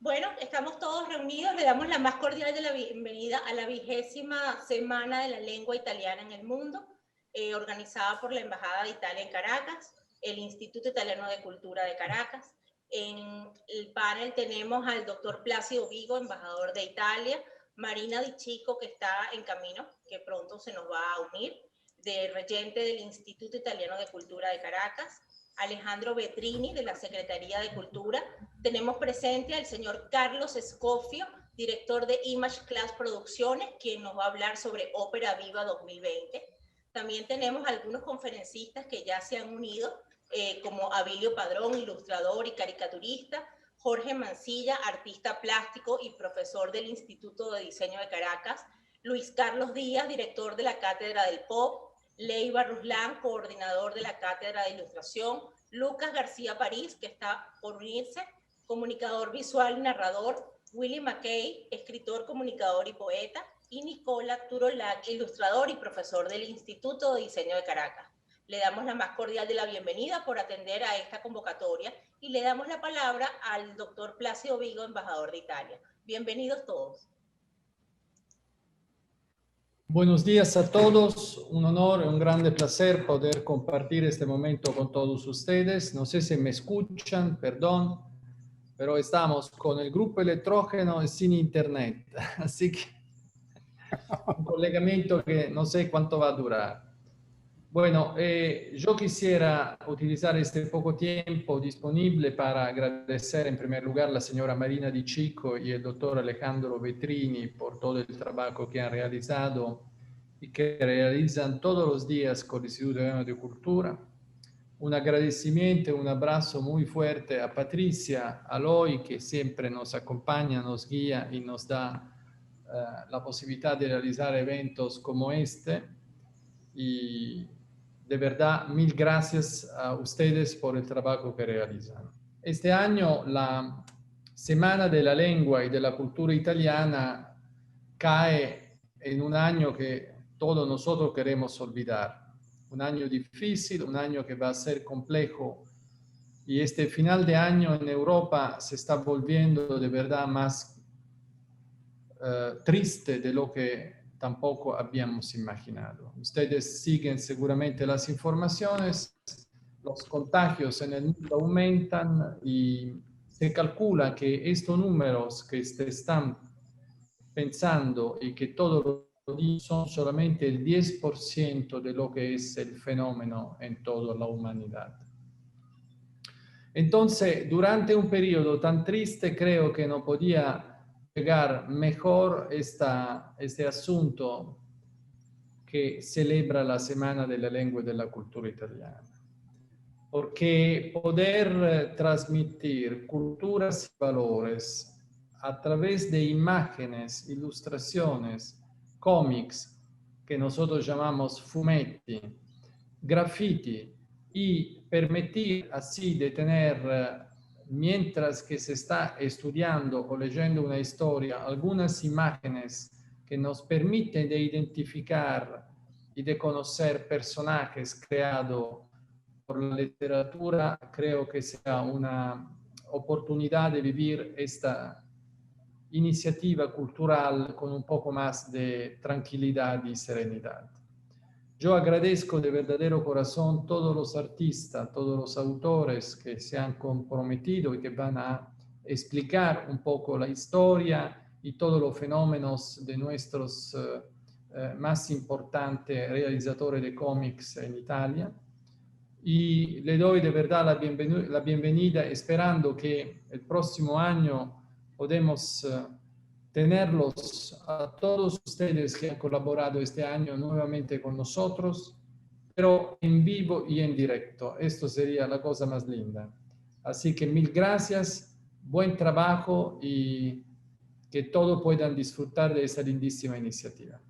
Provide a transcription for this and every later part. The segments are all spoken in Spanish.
Bueno, estamos todos reunidos. Le damos la más cordial de la bienvenida a la 20ª Semana de la Lengua Italiana en el Mundo, organizada por la Embajada de Italia en Caracas, el Instituto Italiano de Cultura de Caracas. En el panel tenemos al doctor Plácido Vigo, embajador de Italia, Marina Di Chico, que está en camino, que pronto se nos va a unir, regente del Instituto Italiano de Cultura de Caracas, Alejandro Vetrini, de la Secretaría de Cultura. Tenemos presente al señor Carlos Escofio, director de Image Class Producciones, quien nos va a hablar sobre Ópera Viva 2020. También tenemos algunos conferencistas que ya se han unido, como Abilio Padrón, ilustrador y caricaturista, Jorge Mancilla, artista plástico y profesor del Instituto de Diseño de Caracas, Luis Carlos Díaz, director de la Cátedra del Pop, Leiva Ruslan, coordinador de la Cátedra de Ilustración, Lucas García París, que está por unirse, comunicador visual y narrador, Willy McKay, escritor, comunicador y poeta, y Nicola Turolac, ilustrador y profesor del Instituto de Diseño de Caracas. Le damos la más cordial de la bienvenida por atender a esta convocatoria y le damos la palabra al doctor Plácido Vigo, embajador de Italia. Bienvenidos todos. Buenos días a todos, un honor y un grande placer poder compartir este momento con todos ustedes. No sé si me escuchan, perdón, pero estamos con el grupo electrógeno y sin internet, así que un collegamento que no sé cuánto va a durar. Bueno, yo quisiera utilizar este poco tiempo disponible para agradecer en primer lugar a la señora Marina Di Chico y el doctor Alejandro Vetrini por todo el trabajo que han realizado y que realizan todos los días con el Instituto Italiano de Cultura. Un agradecimiento, un abrazo muy fuerte a Patricia, a Loi, que siempre nos acompaña, nos guía y nos da la posibilidad de realizar eventos como este. Y de verdad, mil gracias a ustedes por el trabajo que realizan. Este año la Semana de la Lengua y de la Cultura Italiana cae en un año que todos nosotros queremos olvidar. Un año difícil, un año que va a ser complejo. Y este final de año en Europa se está volviendo de verdad más triste de lo que tampoco habíamos imaginado. Ustedes siguen seguramente las informaciones, los contagios en el mundo aumentan y se calcula que estos números que se están pensando y que todos los días son solamente el 10% de lo que es el fenómeno en toda la humanidad. Entonces, durante un periodo tan triste, creo que no podía llegar mejor este asunto que celebra la Semana de la Lengua y de la Cultura Italiana. Porque poder transmitir culturas y valores a través de imágenes, ilustraciones, cómics, que nosotros llamamos fumetti, graffiti, y permitir así de tener, mientras que se está estudiando o leyendo una historia, algunas imágenes que nos permiten de identificar y de conocer personajes creados por la literatura, creo que sea una oportunidad de vivir esta iniciativa cultural con un poco más de tranquilidad y serenidad. Yo agradezco de verdadero corazón todos los artistas, todos los autores que se han comprometido y que van a explicar un poco la historia y todos los fenómenos de nuestros más importantes realizadores de cómics en Italia. Y le doy de verdad la bienvenida, esperando que el próximo año podemos tenerlos a todos ustedes que han colaborado este año nuevamente con nosotros, pero en vivo y en directo. Esto sería la cosa más linda. Así que mil gracias, buen trabajo y que todos puedan disfrutar de esa lindísima iniciativa.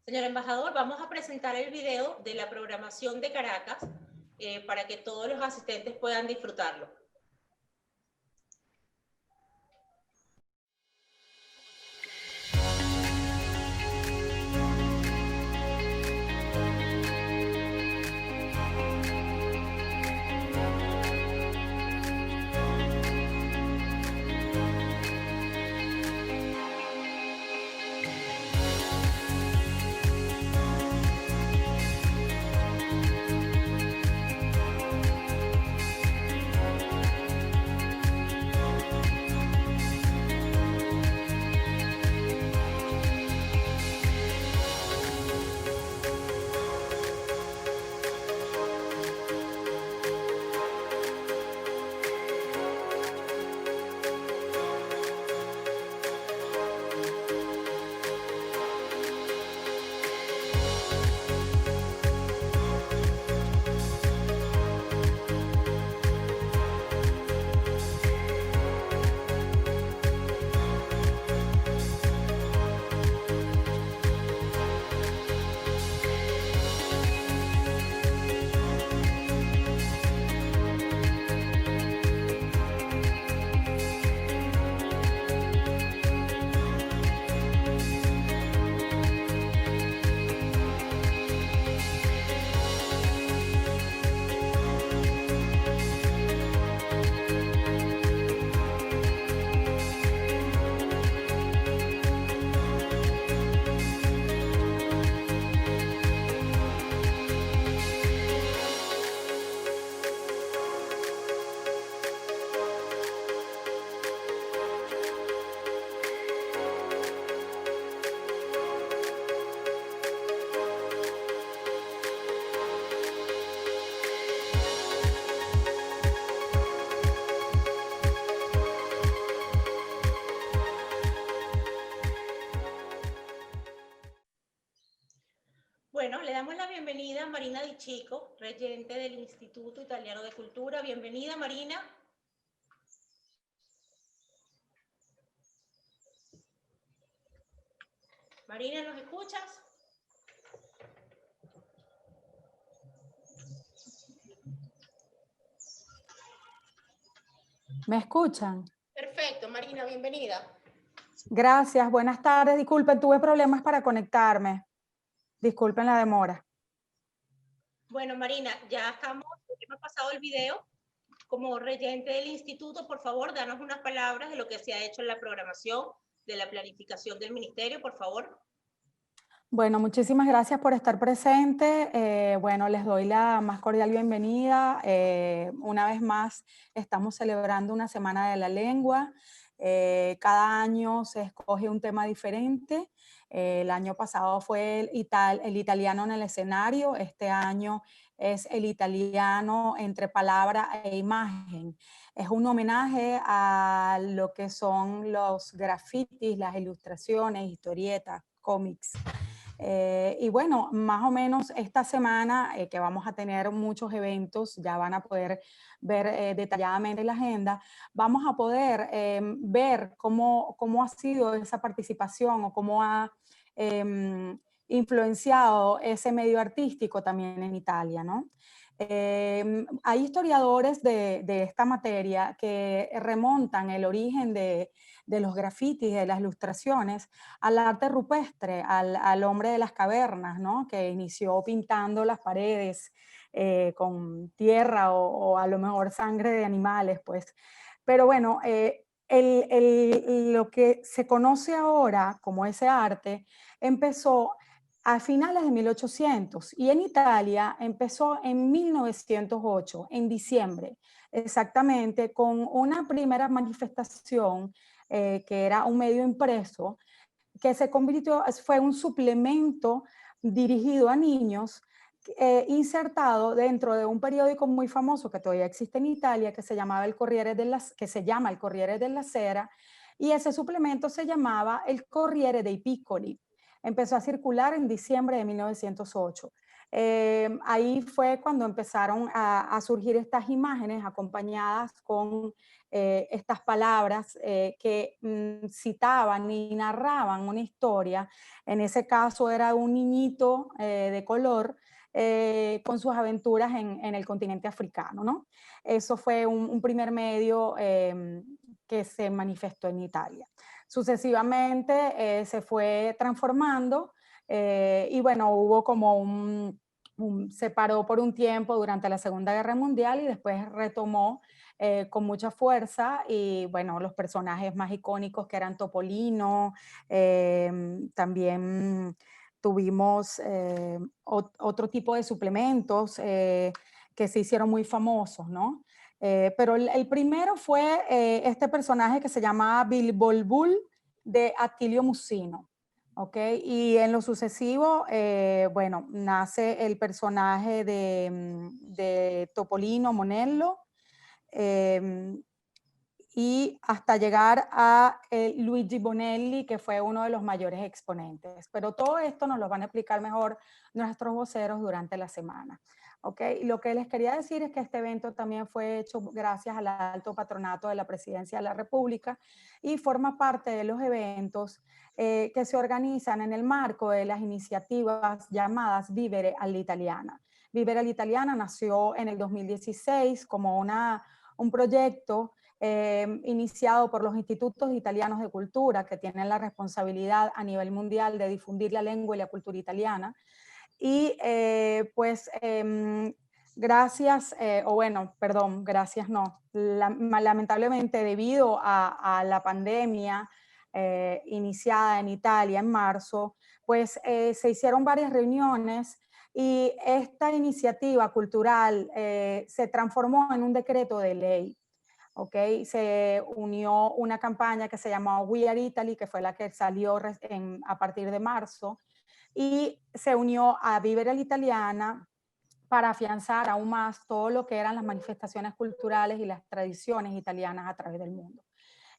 Señor embajador, vamos a presentar el video de la programación de Caracas para que todos los asistentes puedan disfrutarlo. Bueno, le damos la bienvenida a Marina Di Chico, regente del Instituto Italiano de Cultura. Bienvenida, Marina. Marina, ¿nos escuchas? ¿Me escuchan? Perfecto, Marina, bienvenida. Gracias, buenas tardes. Disculpen, tuve problemas para conectarme. Disculpen la demora. Bueno, Marina, ya hemos pasado el video. Como regente del instituto, por favor, danos unas palabras de lo que se ha hecho en la programación, de la planificación del ministerio, por favor. Bueno, muchísimas gracias por estar presente. Bueno, les doy la más cordial bienvenida. Una vez más, estamos celebrando una Semana de la Lengua. Cada año se escoge un tema diferente. El año pasado fue el italiano en el escenario. Este año es el italiano entre palabra e imagen. Es un homenaje a lo que son los grafitis, las ilustraciones, historietas, cómics. Y bueno, más o menos esta semana que vamos a tener muchos eventos, ya van a poder ver detalladamente la agenda, vamos a poder ver cómo ha sido esa participación o cómo ha influenciado ese medio artístico también en Italia, ¿no? Hay historiadores de esta materia que remontan el origen de los grafitis, de las ilustraciones, al arte rupestre, al hombre de las cavernas, ¿no? Que inició pintando las paredes con tierra o a lo mejor sangre de animales, pues. Pero bueno, lo que se conoce ahora como ese arte empezó a finales de 1800 y en Italia empezó en 1908, en diciembre, exactamente, con una primera manifestación que era un medio impreso, que se convirtió, fue un suplemento dirigido a niños, insertado dentro de un periódico muy famoso que todavía existe en Italia, que se llama el Corriere della Sera, y ese suplemento se llamaba el Corriere dei Piccoli. Empezó a circular en diciembre de 1908. Ahí fue cuando empezaron a surgir estas imágenes acompañadas con estas palabras que citaban y narraban una historia. En ese caso era un niñito de color con sus aventuras en el continente africano, ¿no? Eso fue un primer medio que se manifestó en Italia. Sucesivamente se fue transformando y bueno, hubo como se paró por un tiempo durante la Segunda Guerra Mundial y después retomó con mucha fuerza y bueno, los personajes más icónicos que eran Topolino, también tuvimos otro tipo de suplementos que se hicieron muy famosos, ¿no? Pero el primero fue este personaje que se llamaba Bilbolbul de Attilio Musino. ¿Ok? Y en lo sucesivo, bueno, nace el personaje de Topolino Monello y hasta llegar a Luigi Bonelli, que fue uno de los mayores exponentes. Pero todo esto nos lo van a explicar mejor nuestros voceros durante la semana. ¿Okay? Lo que les quería decir es que este evento también fue hecho gracias al Alto Patronato de la Presidencia de la República y forma parte de los eventos que se organizan en el marco de las iniciativas llamadas Vivere all'Italiana. Vivere all'Italiana nació en el 2016 como un proyecto iniciado por los institutos italianos de cultura que tienen la responsabilidad a nivel mundial de difundir la lengua y la cultura italiana. Y pues gracias, o bueno, perdón, gracias no, lamentablemente debido a la pandemia iniciada en Italia en marzo, pues se hicieron varias reuniones y esta iniciativa cultural se transformó en un decreto de ley. ¿Okay? Se unió una campaña que se llamó We Are Italy, que fue la que salió a partir de marzo, y se unió a Vivere all'Italiana para afianzar aún más todo lo que eran las manifestaciones culturales y las tradiciones italianas a través del mundo.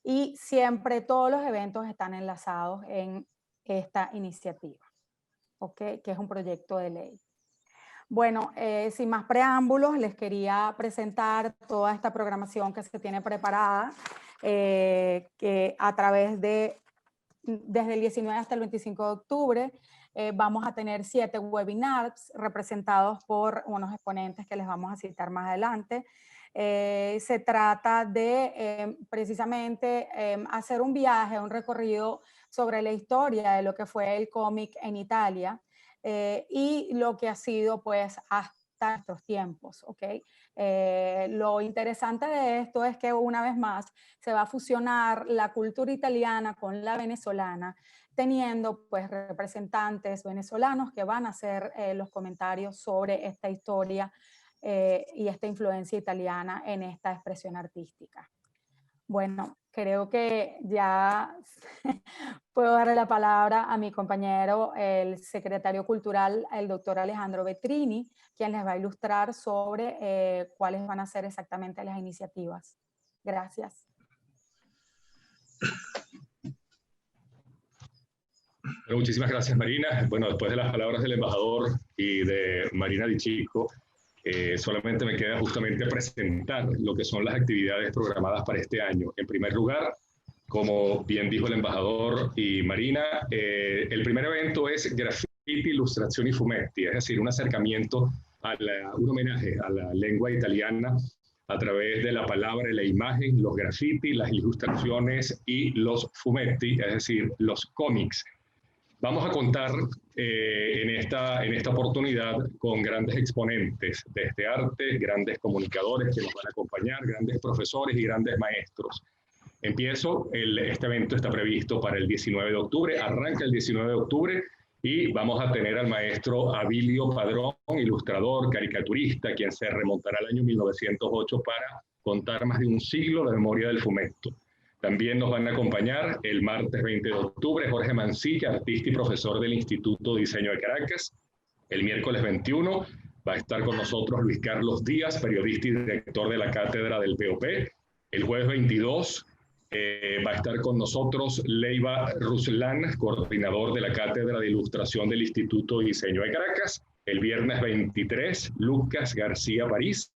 Y siempre todos los eventos están enlazados en esta iniciativa. ¿ok? Que es un proyecto de ley. Bueno, sin más preámbulos, les quería presentar toda esta programación que se tiene preparada, que a través de, desde el 19 hasta el 25 de octubre, vamos a tener 7 webinars representados por unos exponentes que les vamos a citar más adelante. Se trata de precisamente hacer un viaje, un recorrido sobre la historia de lo que fue el cómic en Italia y lo que ha sido pues hasta estos tiempos, ¿ok? Lo interesante de esto es que una vez más se va a fusionar la cultura italiana con la venezolana, teniendo pues representantes venezolanos que van a hacer los comentarios sobre esta historia y esta influencia italiana en esta expresión artística. Bueno, creo que ya puedo darle la palabra a mi compañero, el secretario cultural, el doctor Alejandro Vetrini, quien les va a ilustrar sobre cuáles van a ser exactamente las iniciativas. Gracias. Bueno, muchísimas gracias, Marina. Bueno, después de las palabras del embajador y de Marina Di Cicco, solamente me queda justamente presentar lo que son las actividades programadas para este año. En primer lugar, como bien dijo el embajador y Marina, el primer evento es Graffiti, Ilustración y Fumetti, es decir, un acercamiento, un homenaje a la lengua italiana a través de la palabra y la imagen, los graffiti, las ilustraciones y los fumetti, es decir, los cómics. Vamos a contar en esta oportunidad con grandes exponentes de este arte, grandes comunicadores que nos van a acompañar, grandes profesores y grandes maestros. Este evento está previsto para el 19 de octubre, arranca el 19 de octubre y vamos a tener al maestro Abilio Padrón, ilustrador, caricaturista, quien se remontará al año 1908 para contar más de un siglo la memoria del fumetto. También nos van a acompañar el martes 20 de octubre Jorge Mancilla, artista y profesor del Instituto de Diseño de Caracas. El miércoles 21 va a estar con nosotros Luis Carlos Díaz, periodista y director de la cátedra del POP. El jueves 22 va a estar con nosotros Leiva Ruslan, coordinador de la cátedra de ilustración del Instituto de Diseño de Caracas. El viernes 23, Lucas García París.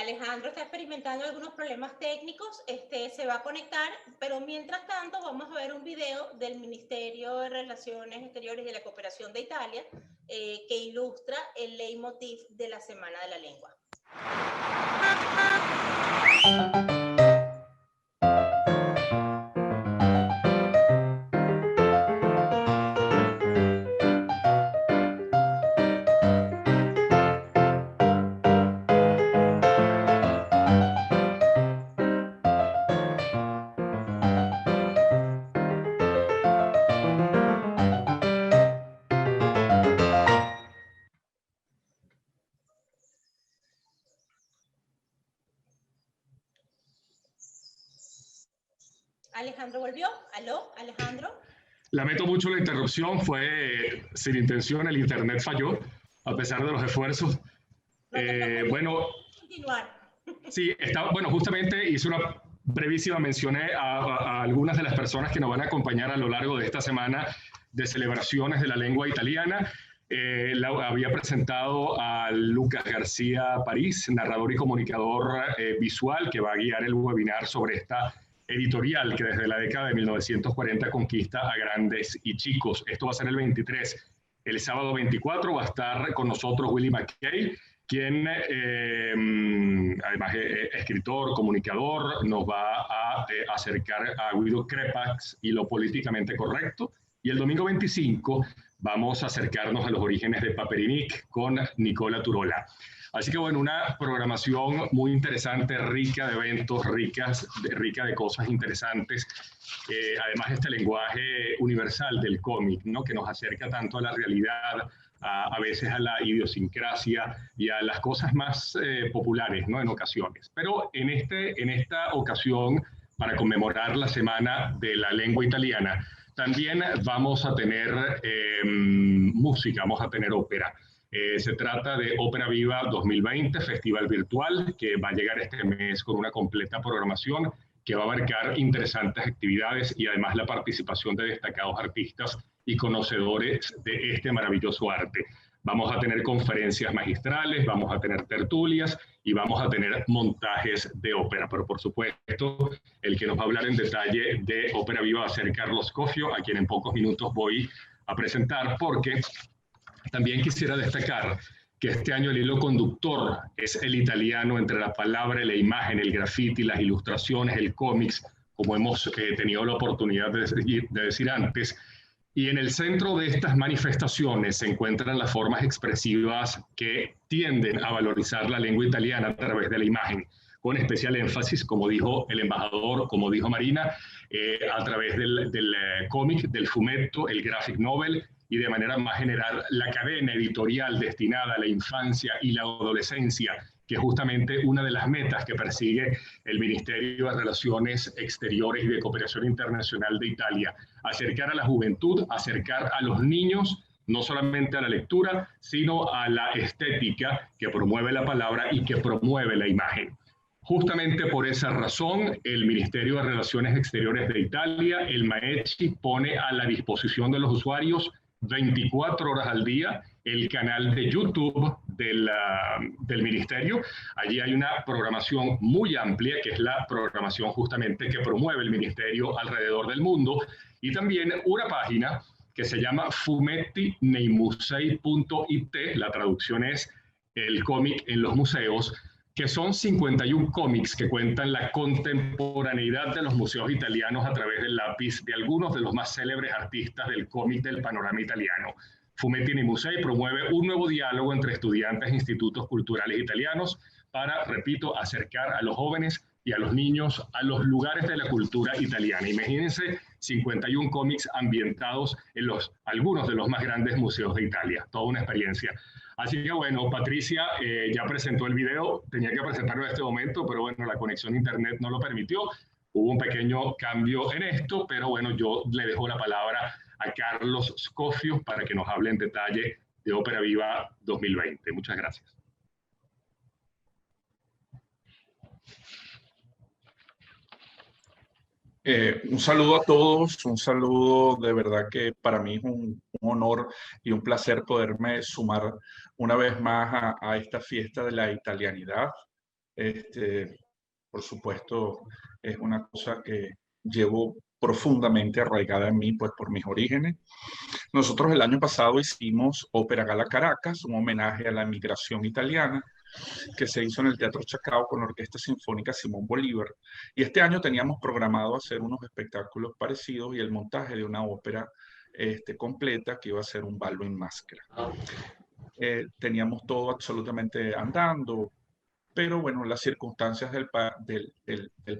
Alejandro está experimentando algunos problemas técnicos, se va a conectar, pero mientras tanto vamos a ver un video del Ministerio de Relaciones Exteriores y de la Cooperación de Italia que ilustra el leitmotiv de la Semana de la Lengua. Alejandro volvió. ¿Aló, Alejandro? Lamento mucho la interrupción, fue sin intención, el internet falló, a pesar de los esfuerzos. Bueno, continuar. Sí, bueno, justamente hice una brevísima, mencioné a algunas de las personas que nos van a acompañar a lo largo de esta semana de celebraciones de la lengua italiana. Había presentado a Lucas García París, narrador y comunicador visual, que va a guiar el webinar sobre esta editorial que desde la década de 1940 conquista a grandes y chicos. Esto va a ser el 23. El sábado 24 va a estar con nosotros Willy McKay, quien además es escritor, comunicador, nos va a acercar a Guido Crepax y lo políticamente correcto. Y el domingo 25 vamos a acercarnos a los orígenes de Paperinik con Nicola Turola. Así que bueno, una programación muy interesante, rica de eventos, rica de cosas interesantes. Además, este lenguaje universal del cómic, ¿no?, que nos acerca tanto a la realidad, a veces a la idiosincrasia y a las cosas más populares, ¿no?, en ocasiones. Pero en esta ocasión, para conmemorar la Semana de la Lengua Italiana, también vamos a tener música, vamos a tener ópera. Se trata de Ópera Viva 2020, festival virtual, que va a llegar este mes con una completa programación que va a abarcar interesantes actividades y además la participación de destacados artistas y conocedores de este maravilloso arte. Vamos a tener conferencias magistrales, vamos a tener tertulias y vamos a tener montajes de ópera. Pero por supuesto, el que nos va a hablar en detalle de Ópera Viva va a ser Carlos Cofio, a quien en pocos minutos voy a presentar, porque también quisiera destacar que este año el hilo conductor es el italiano entre la palabra y la imagen, el graffiti, las ilustraciones, el cómics, como hemos tenido la oportunidad de decir antes. Y en el centro de estas manifestaciones se encuentran las formas expresivas que tienden a valorizar la lengua italiana a través de la imagen, con especial énfasis, como dijo el embajador, como dijo Marina, a través del cómic, del fumetto, el graphic novel, y de manera más general la cadena editorial destinada a la infancia y la adolescencia, que es justamente una de las metas que persigue el Ministerio de Relaciones Exteriores y de Cooperación Internacional de Italia: acercar a la juventud, acercar a los niños, no solamente a la lectura, sino a la estética que promueve la palabra y que promueve la imagen. Justamente por esa razón, el Ministerio de Relaciones Exteriores de Italia, el MAECI, pone a la disposición de los usuarios 24 horas al día el canal de YouTube del Ministerio. Allí hay una programación muy amplia, que es la programación justamente que promueve el Ministerio alrededor del mundo, y también una página que se llama fumettineimusei.it, la traducción es el cómic en los museos, que son 51 cómics que cuentan la contemporaneidad de los museos italianos a través del lápiz de algunos de los más célebres artistas del cómic del panorama italiano. Fumetti nei Musei promueve un nuevo diálogo entre estudiantes e institutos culturales italianos para, repito, acercar a los jóvenes y a los niños a los lugares de la cultura italiana. Imagínense 51 cómics ambientados en algunos de los más grandes museos de Italia. Toda una experiencia. Así que bueno, Patricia ya presentó el video, tenía que presentarlo en este momento, pero bueno, la conexión a internet no lo permitió. Hubo un pequeño cambio en esto, pero bueno, yo le dejo la palabra a Carlos Scofio para que nos hable en detalle de Ópera Viva 2020. Muchas gracias. Un saludo a todos, un saludo, de verdad que para mí es un honor y un placer poderme sumar una vez más a esta fiesta de la italianidad. Por supuesto, es una cosa que llevo profundamente arraigada en mí, pues por mis orígenes. Nosotros el año pasado hicimos Ópera Gala Caracas, un homenaje a la migración italiana, que se hizo en el Teatro Chacao con la Orquesta Sinfónica Simón Bolívar. Y este año teníamos programado hacer unos espectáculos parecidos y el montaje de una ópera completa que iba a ser un ballo en máscara. Teníamos todo absolutamente andando, pero bueno, las circunstancias del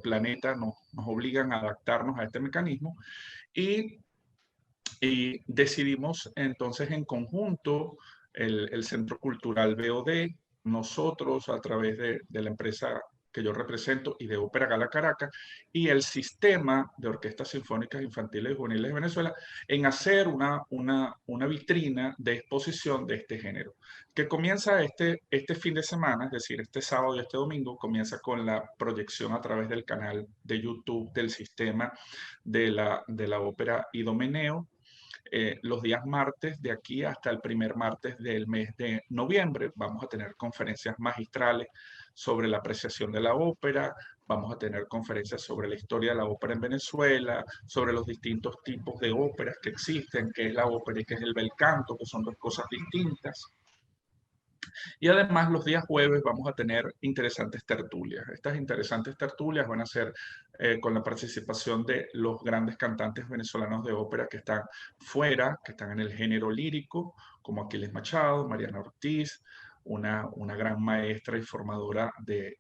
planeta nos obligan a adaptarnos a este mecanismo y decidimos entonces en conjunto, el Centro Cultural BOD, nosotros a través de la empresa que yo represento y de Ópera Gala Caracas y el Sistema de Orquestas Sinfónicas Infantiles y Juveniles de Venezuela, en hacer una vitrina de exposición de este género, que comienza este fin de semana, es decir, este sábado y este domingo, comienza con la proyección a través del canal de YouTube del Sistema de la Ópera Idomeneo. Los días martes de aquí hasta el primer martes del mes de noviembre vamos a tener conferencias magistrales sobre la apreciación de la ópera, vamos a tener conferencias sobre la historia de la ópera en Venezuela, sobre los distintos tipos de óperas que existen, qué es la ópera y qué es el bel canto, que son dos cosas distintas. Y además los días jueves vamos a tener interesantes tertulias. Estas interesantes tertulias van a ser con la participación de los grandes cantantes venezolanos de ópera que están fuera, que están en el género lírico, como Aquiles Machado, Mariana Ortiz, una gran maestra y formadora de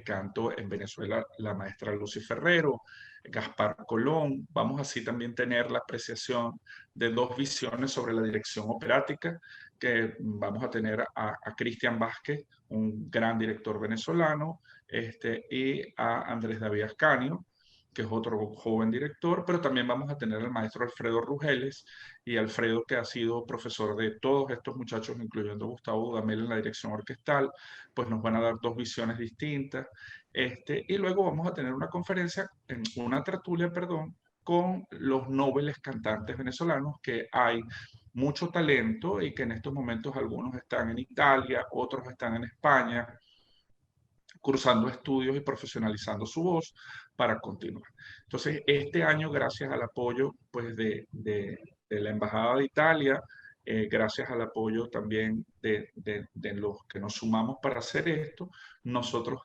canto en Venezuela, la maestra Lucy Ferrero, Gaspar Colón. Vamos así también tener la apreciación de dos visiones sobre la dirección operática, que vamos a tener a Cristian Vázquez, un gran director venezolano, y a Andrés David Ascanio, que es otro joven director, pero también vamos a tener al maestro Alfredo Rugeles, y Alfredo, que ha sido profesor de todos estos muchachos, incluyendo Gustavo Dudamel en la dirección orquestal, pues nos van a dar dos visiones distintas. Y luego vamos a tener una conferencia, una tertulia, perdón, con los nobles cantantes venezolanos, que hay mucho talento y que en estos momentos algunos están en Italia, otros están en España, cursando estudios y profesionalizando su voz para continuar. Entonces, este año, gracias al apoyo pues, de la Embajada de Italia, gracias al apoyo también de los que nos sumamos para hacer esto, nosotros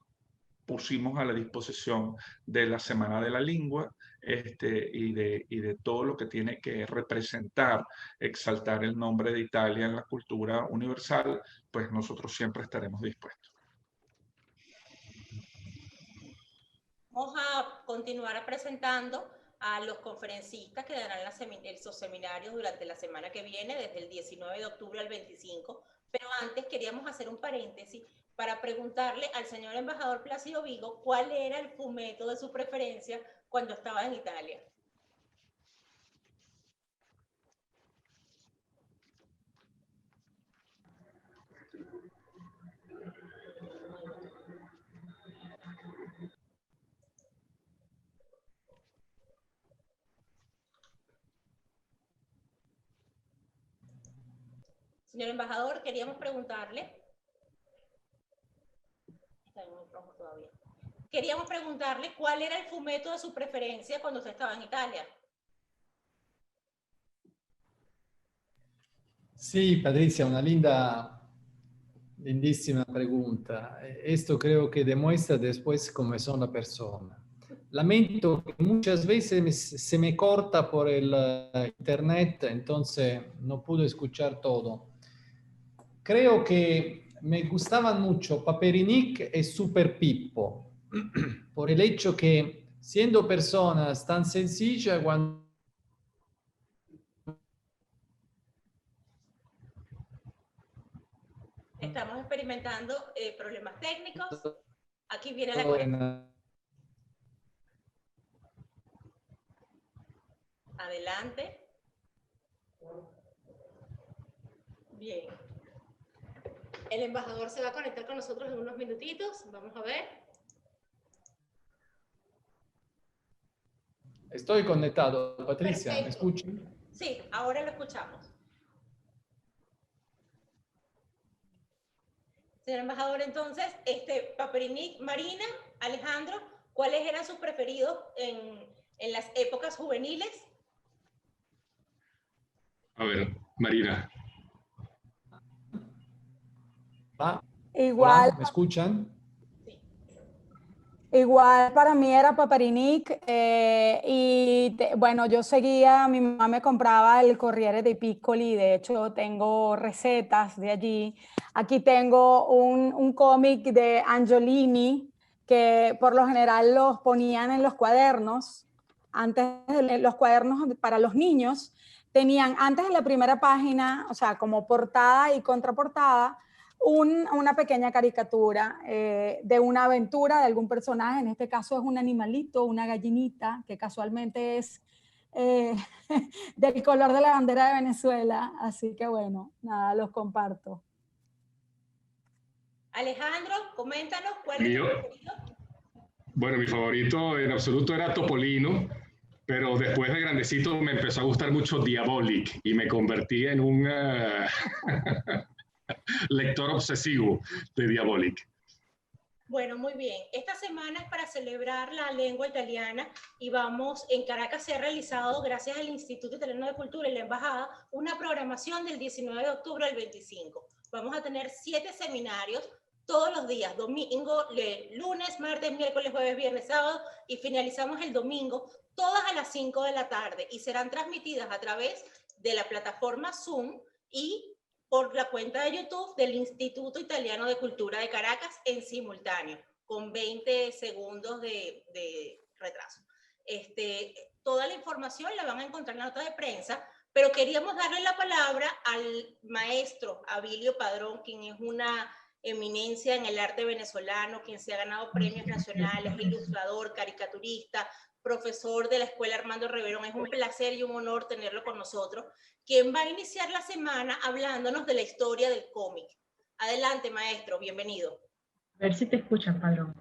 pusimos a la disposición de la Semana de la Lengua y de todo lo que tiene que representar, exaltar el nombre de Italia en la cultura universal, pues nosotros siempre estaremos dispuestos. Vamos a continuar presentando a los conferencistas que darán esos seminarios durante la semana que viene, desde el 19 de octubre al 25, pero antes queríamos hacer un paréntesis para preguntarle al señor embajador Plácido Vigo cuál era el fumeto de su preferencia cuando estaba en Italia. Señor embajador, queríamos preguntarle. Está muy rojo todavía. Queríamos preguntarle cuál era el fumeto de su preferencia cuando usted estaba en Italia. Sí, Patricia, una lindísima pregunta. Esto creo que demuestra después cómo es una persona. Lamento que muchas veces se me corta por el internet, entonces no pude escuchar todo. Creo que me gustaban mucho Paperinik y Super Pippo, por el hecho que siendo personas tan sencillas, cuando Estamos experimentando problemas técnicos. Aquí viene la conexión. Adelante. Bien. El embajador se va a conectar con nosotros en unos minutitos. Vamos a ver. Estoy conectado, Patricia, ¿me Perfecto. escuchan? Sí, ahora lo escuchamos. Señor embajador, entonces, Paperinik, Marina, Alejandro, ¿cuáles eran sus preferidos en las épocas juveniles? A ver, Marina. Igual. Hola, ¿me escuchan? Igual para mí era Paperinik bueno, yo seguía, mi mamá me compraba el Corriere dei Piccoli, de hecho tengo recetas de allí. Aquí tengo un cómic de Angiolini que por lo general los ponían en los cuadernos, antes de los cuadernos para los niños, tenían antes de la primera página, o sea, como portada y contraportada, una pequeña caricatura de una aventura de algún personaje, en este caso es un animalito, una gallinita, que casualmente es del color de la bandera de Venezuela, así que bueno, nada, los comparto. Alejandro, coméntanos cuál es tu preferido. Bueno, mi favorito en absoluto era Topolino, pero después de grandecito me empezó a gustar mucho Diabolic y me convertí en un lector obsesivo de Diabolic. Bueno, muy bien. Esta semana es para celebrar la lengua italiana y en Caracas se ha realizado, gracias al Instituto Italiano de Cultura y la Embajada, una programación del 19 de octubre al 25. Vamos a tener 7 seminarios todos los días, domingo, lunes, martes, miércoles, jueves, viernes, sábado, y finalizamos el domingo, todas a las 5 de la tarde, y serán transmitidas a través de la plataforma Zoom y por la cuenta de YouTube del Instituto Italiano de Cultura de Caracas en simultáneo, con 20 segundos de retraso. Toda la información la van a encontrar en la nota de prensa, pero queríamos darle la palabra al maestro Abilio Padrón, quien es una eminencia en el arte venezolano, quien se ha ganado premios nacionales, ilustrador, caricaturista, profesor de la Escuela Armando Reverón. Es un placer y un honor tenerlo con nosotros, quien va a iniciar la semana hablándonos de la historia del cómic. Adelante, maestro, bienvenido. A ver si te escuchan, Padrón.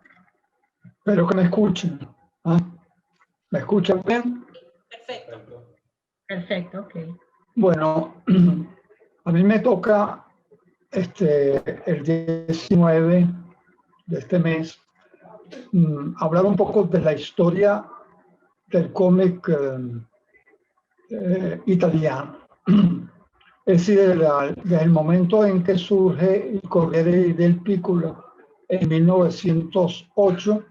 Espero que me escuchen. ¿Ah? ¿Me escuchan bien? Perfecto. Perfecto, ok. Bueno, a mí me toca el 19 de este mes hablar un poco de la historia del cómic italiano. Es decir, desde el momento en que surge el Corriere del Piccolo en 1908,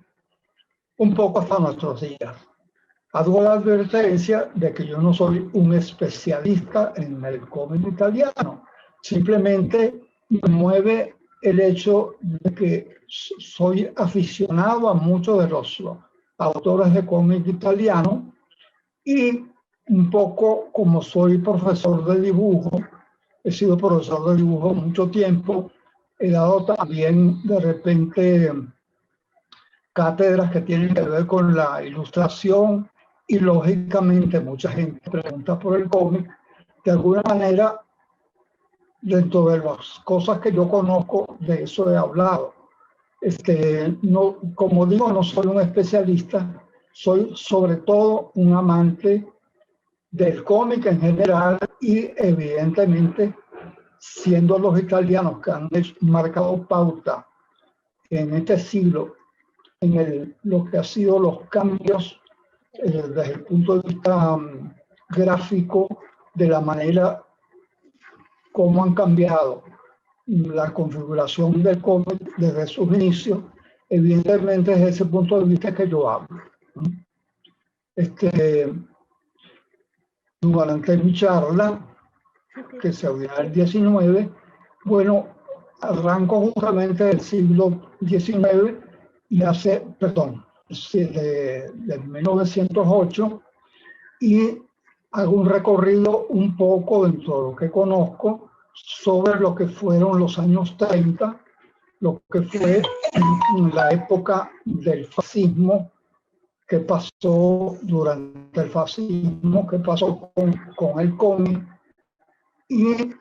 un poco hasta nuestros días. Hago la advertencia de que yo no soy un especialista en el cómic italiano. Simplemente me mueve el hecho de que soy aficionado a muchos de los autores de cómic italiano y un poco como soy profesor de dibujo, he sido profesor de dibujo mucho tiempo, he dado también de repente cátedras que tienen que ver con la ilustración y lógicamente mucha gente pregunta por el cómic. De alguna manera, dentro de las cosas que yo conozco, de eso he hablado. No, como digo, no soy un especialista, soy sobre todo un amante del cómic en general y evidentemente, siendo los italianos que han marcado pauta en este siglo en lo que ha sido los cambios desde el punto de vista gráfico, de la manera como han cambiado la configuración del cómic desde sus inicios, evidentemente desde ese punto de vista que yo hablo. Durante mi charla, que se abrirá el 19, bueno, arranco justamente del siglo XIX y de 1908, y hago un recorrido un poco dentro de lo que conozco sobre lo que fueron los años 30, lo que fue la época del fascismo, que pasó durante el fascismo, que pasó con el cómic, y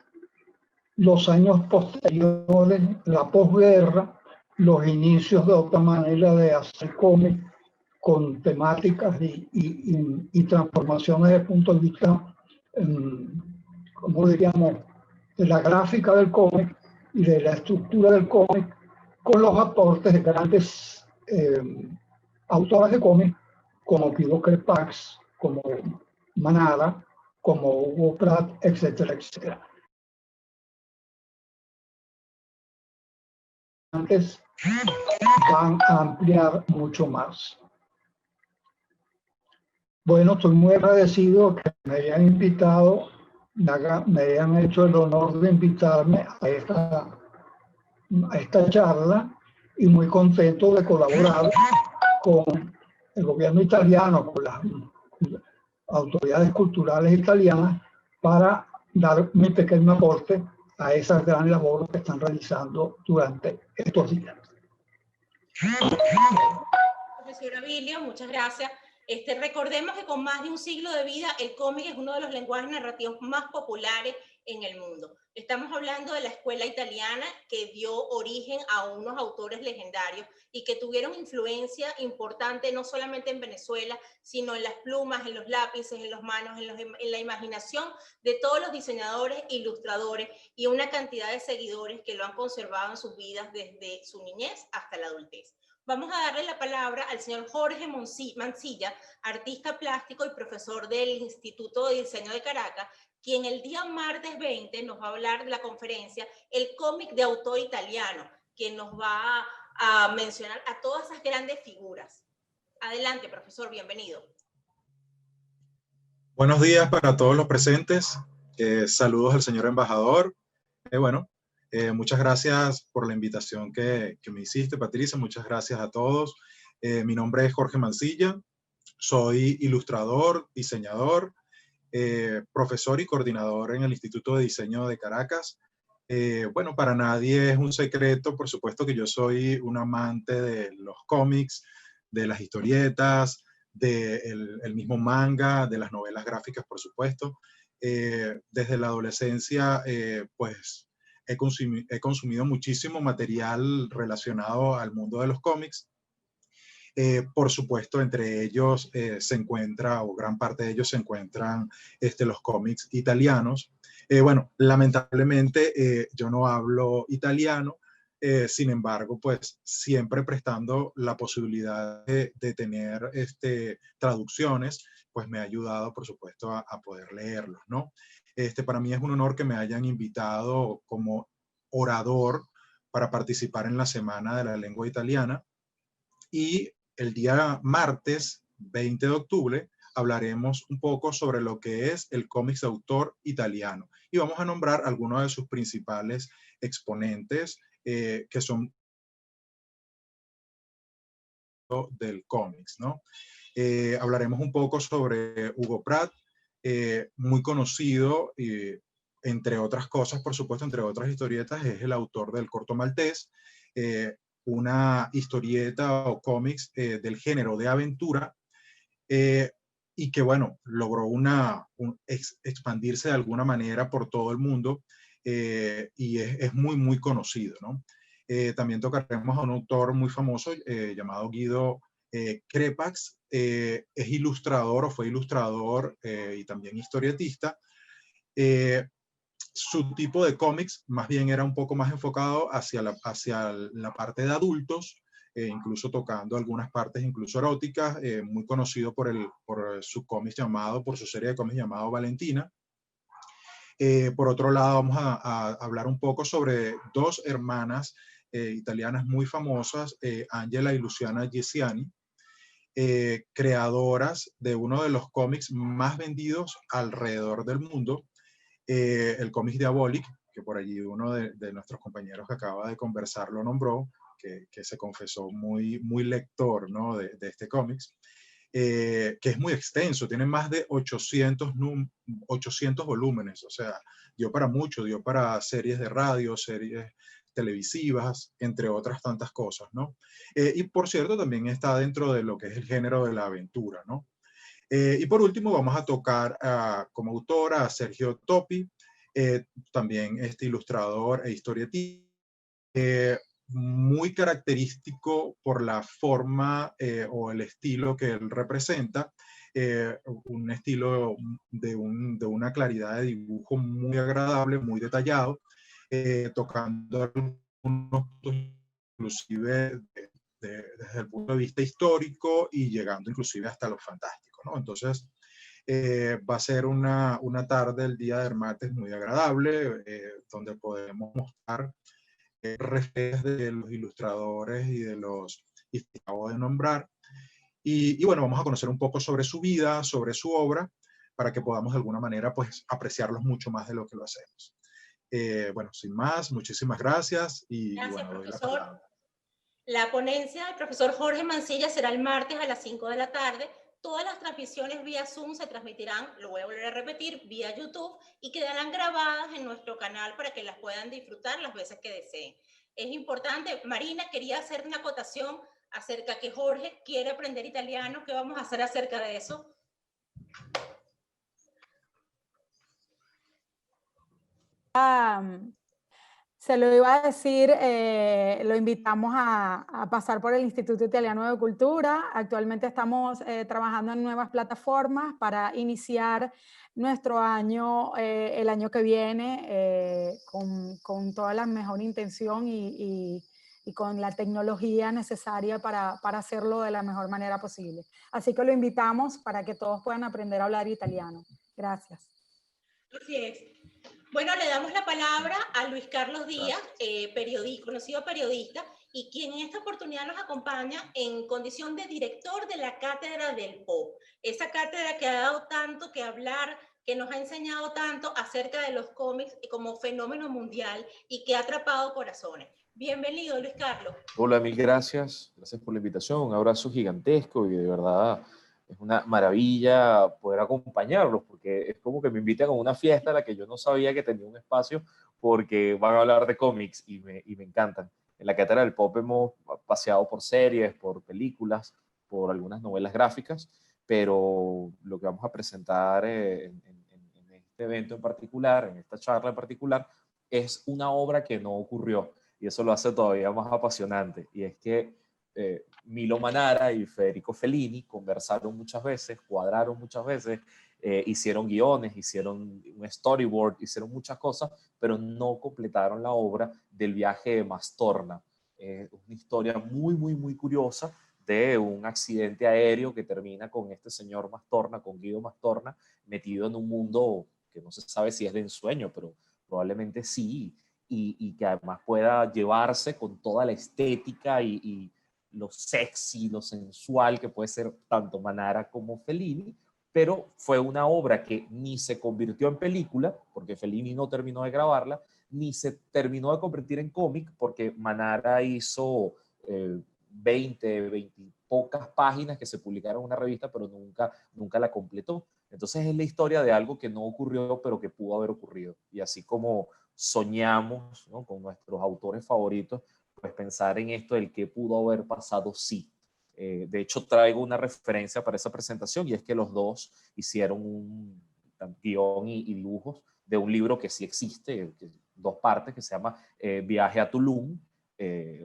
los años posteriores, la posguerra, los inicios de otra manera de hacer cómic con temáticas y transformaciones desde el punto de vista, como diríamos, de la gráfica del cómic y de la estructura del cómic, con los aportes de grandes autores de cómic como Guido Crepax, como Manara, como Hugo Pratt, etcétera, etcétera. Antes van a ampliar mucho más. Bueno, estoy muy agradecido que me hayan invitado, me hayan hecho el honor de invitarme a esta charla, y muy contento de colaborar con el gobierno italiano, con las autoridades culturales italianas, para dar mi pequeño aporte a esa gran labor que están realizando durante estos días. Profesor Abilio, muchas gracias. Recordemos que con más de un siglo de vida, el cómic es uno de los lenguajes narrativos más populares en el mundo. Estamos hablando de la escuela italiana que dio origen a unos autores legendarios y que tuvieron influencia importante no solamente en Venezuela, sino en las plumas, en los lápices, en las manos, en la imaginación de todos los diseñadores, ilustradores y una cantidad de seguidores que lo han conservado en sus vidas desde su niñez hasta la adultez. Vamos a darle la palabra al señor Jorge Mancilla, artista plástico y profesor del Instituto de Diseño de Caracas, quien el día martes 20 nos va a hablar de la conferencia El cómic de autor italiano, quien nos va a mencionar a todas esas grandes figuras. Adelante, profesor, bienvenido. Buenos días para todos los presentes. Saludos al señor embajador. Muchas gracias por la invitación que me hiciste, Patricia. Muchas gracias a todos. Mi nombre es Jorge Mancilla. Soy ilustrador, diseñador, profesor y coordinador en el Instituto de Diseño de Caracas. Bueno, para nadie es un secreto, por supuesto que yo soy un amante de los cómics, de las historietas, del el mismo manga, de las novelas gráficas, por supuesto. Desde la adolescencia, pues he consumido muchísimo material relacionado al mundo de los cómics. Por supuesto, entre ellos se encuentra, o gran parte de ellos se encuentran los cómics italianos. Bueno, lamentablemente yo no hablo italiano, sin embargo, pues siempre prestando la posibilidad de tener traducciones, pues me ha ayudado, por supuesto, a poder leerlos, ¿no? Para mí es un honor que me hayan invitado como orador para participar en la Semana de la Lengua Italiana. Y el día martes 20 de octubre hablaremos un poco sobre lo que es el cómics de autor italiano. Y vamos a nombrar algunos de sus principales exponentes que son del cómics, ¿no? Hablaremos un poco sobre Hugo Pratt, muy conocido, entre otras cosas, por supuesto, entre otras historietas, es el autor del Corto Maltés, una historieta o cómics del género de aventura, y que, bueno, logró expandirse de alguna manera por todo el mundo, y es muy, muy conocido, ¿no? También tocaremos a un autor muy famoso llamado Guido Crepax. Es ilustrador o fue ilustrador y también historietista. Su tipo de cómics más bien era un poco más enfocado hacia la parte de adultos, incluso tocando algunas partes incluso eróticas, muy conocido por su cómics llamado, por su serie de cómics llamado Valentina. Por otro lado, vamos a hablar un poco sobre dos hermanas italianas muy famosas, Angela y Luciana Giessiani, creadoras de uno de los cómics más vendidos alrededor del mundo, el cómic Diabolic, que por allí uno de nuestros compañeros que acaba de conversar lo nombró, que se confesó muy, muy lector, ¿no? de este cómics, que es muy extenso, tiene más de 800 volúmenes, o sea, dio para mucho, dio para series de radio, series televisivas, entre otras tantas cosas, ¿no? Y por cierto, también está dentro de lo que es el género de la aventura, ¿no? Y por último, vamos a tocar como autora a Sergio Topi, también ilustrador e historietista, muy característico por la forma o el estilo que él representa, un estilo de una claridad de dibujo muy agradable, muy detallado, tocando algunos puntos inclusive desde el punto de vista histórico y llegando inclusive hasta lo fantástico, ¿no? Entonces, va a ser una tarde, el día de martes, muy agradable, donde podemos mostrar referencias de los ilustradores y de los que acabo de nombrar. Y bueno, vamos a conocer un poco sobre su vida, sobre su obra, para que podamos de alguna manera pues apreciarlos mucho más de lo que lo hacemos. Bueno, sin más, muchísimas gracias. Gracias, bueno, profesor. La ponencia del profesor Jorge Mancilla será el martes a las 5 de la tarde. Todas las transmisiones vía Zoom se transmitirán, lo voy a volver a repetir, vía YouTube y quedarán grabadas en nuestro canal para que las puedan disfrutar las veces que deseen. Es importante, Marina, quería hacer una acotación acerca que Jorge quiere aprender italiano. ¿Qué vamos a hacer acerca de eso? Se lo iba a decir, lo invitamos a pasar por el Instituto Italiano de Cultura. Actualmente estamos trabajando en nuevas plataformas para iniciar nuestro año, el año que viene, con toda la mejor intención y con la tecnología necesaria para hacerlo de la mejor manera posible. Así que lo invitamos para que todos puedan aprender a hablar italiano. Gracias. Así es. Bueno, le damos la palabra a Luis Carlos Díaz, conocido periodista, y quien en esta oportunidad nos acompaña en condición de director de la Cátedra del Pop. Esa cátedra que ha dado tanto que hablar, que nos ha enseñado tanto acerca de los cómics como fenómeno mundial y que ha atrapado corazones. Bienvenido, Luis Carlos. Hola, mil gracias. Gracias por la invitación. Un abrazo gigantesco y de verdad es una maravilla poder acompañarlos porque es como que me invitan a una fiesta a la que yo no sabía que tenía un espacio porque van a hablar de cómics y me encantan. En la Cátedra del Pop hemos paseado por series, por películas, por algunas novelas gráficas, pero lo que vamos a presentar en este evento en particular, en esta charla en particular, es una obra que no ocurrió, y eso lo hace todavía más apasionante, y es que Milo Manara y Federico Fellini conversaron muchas veces, cuadraron muchas veces, hicieron guiones, hicieron un storyboard, hicieron muchas cosas, pero no completaron la obra del viaje de Mastorna. Una historia muy curiosa de un accidente aéreo que termina con este señor Mastorna, con Guido Mastorna, metido en un mundo que no se sabe si es de ensueño, pero probablemente sí, y que además pueda llevarse con toda la estética y lo sexy, lo sensual que puede ser tanto Manara como Fellini, pero fue una obra que ni se convirtió en película, porque Fellini no terminó de grabarla, ni se terminó de convertir en cómic, porque Manara hizo 20 y pocas páginas que se publicaron en una revista, pero nunca la completó. Entonces es la historia de algo que no ocurrió, pero que pudo haber ocurrido. Y así como soñamos, ¿no?, con nuestros autores favoritos, pues pensar en esto del que pudo haber pasado, sí. De hecho, traigo una referencia para esa presentación, y es que los dos hicieron un guión y dibujos de un libro que sí existe, dos partes, que se llama Viaje a Tulum,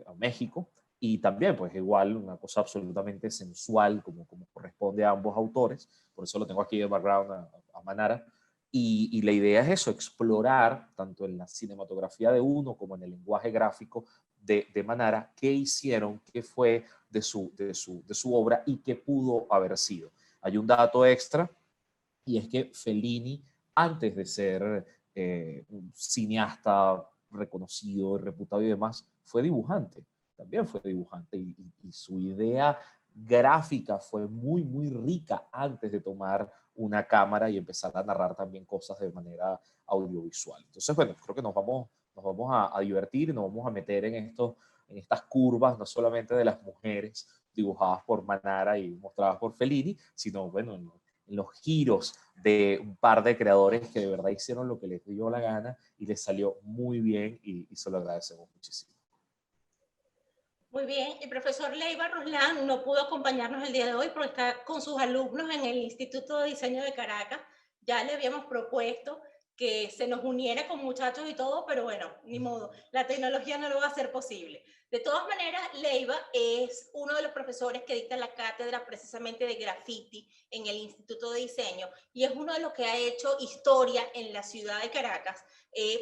a México, y también pues igual una cosa absolutamente sensual como corresponde a ambos autores, por eso lo tengo aquí de background a Manara, y la idea es eso, explorar tanto en la cinematografía de uno como en el lenguaje gráfico de Manara, qué hicieron, qué fue de su obra y qué pudo haber sido. Hay un dato extra, y es que Fellini, antes de ser un cineasta reconocido, reputado y demás, fue dibujante, también fue dibujante, y su idea gráfica fue muy rica antes de tomar una cámara y empezar a narrar también cosas de manera audiovisual. Entonces, bueno, creo que nos vamos a divertir y nos vamos a meter en estas curvas, no solamente de las mujeres dibujadas por Manara y mostradas por Fellini, sino, bueno, en los giros de un par de creadores que de verdad hicieron lo que les dio la gana y les salió muy bien, y se lo agradecemos muchísimo. Muy bien, el profesor Leiva Ruslan no pudo acompañarnos el día de hoy porque está con sus alumnos en el Instituto de Diseño de Caracas. Ya le habíamos propuesto que se nos uniera con muchachos y todo, pero bueno, ni modo, la tecnología no lo va a hacer posible. De todas maneras, Leiva es uno de los profesores que dicta la cátedra precisamente de graffiti en el Instituto de Diseño, y es uno de los que ha hecho historia en la ciudad de Caracas,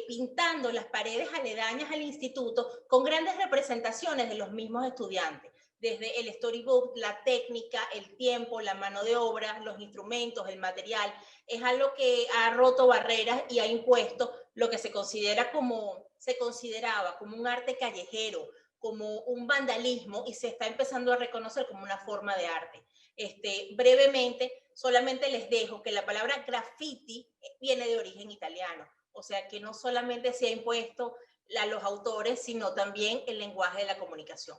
pintando las paredes aledañas al instituto con grandes representaciones de los mismos estudiantes, desde el storybook, la técnica, el tiempo, la mano de obra, los instrumentos, el material. Es algo que ha roto barreras y ha impuesto lo que se consideraba como un arte callejero, como un vandalismo, y se está empezando a reconocer como una forma de arte. Brevemente, solamente les dejo que la palabra graffiti viene de origen italiano, o sea que no solamente se ha impuesto a los autores, sino también el lenguaje de la comunicación.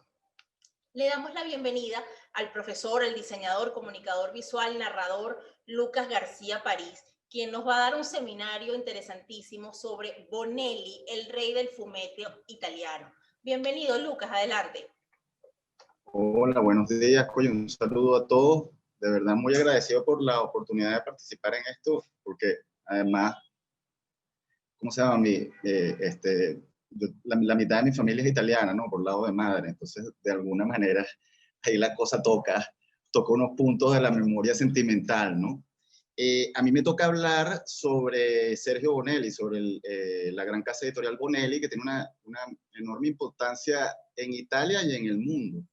Le damos la bienvenida al profesor, el diseñador, comunicador visual, narrador Lucas García París, quien nos va a dar un seminario interesantísimo sobre Bonelli, el rey del fumetto italiano. Bienvenido, Lucas, adelante. Hola, buenos días. Oye, un saludo a todos. De verdad, muy agradecido por la oportunidad de participar en esto, porque además, ¿cómo se llama? La mitad de mi familia es italiana, ¿no? Por lado de madre. Entonces, de alguna manera, ahí la cosa toca unos puntos de la memoria sentimental, ¿no? A mí me toca hablar sobre Sergio Bonelli, sobre la gran casa editorial Bonelli, que tiene una enorme importancia en Italia y en el mundo.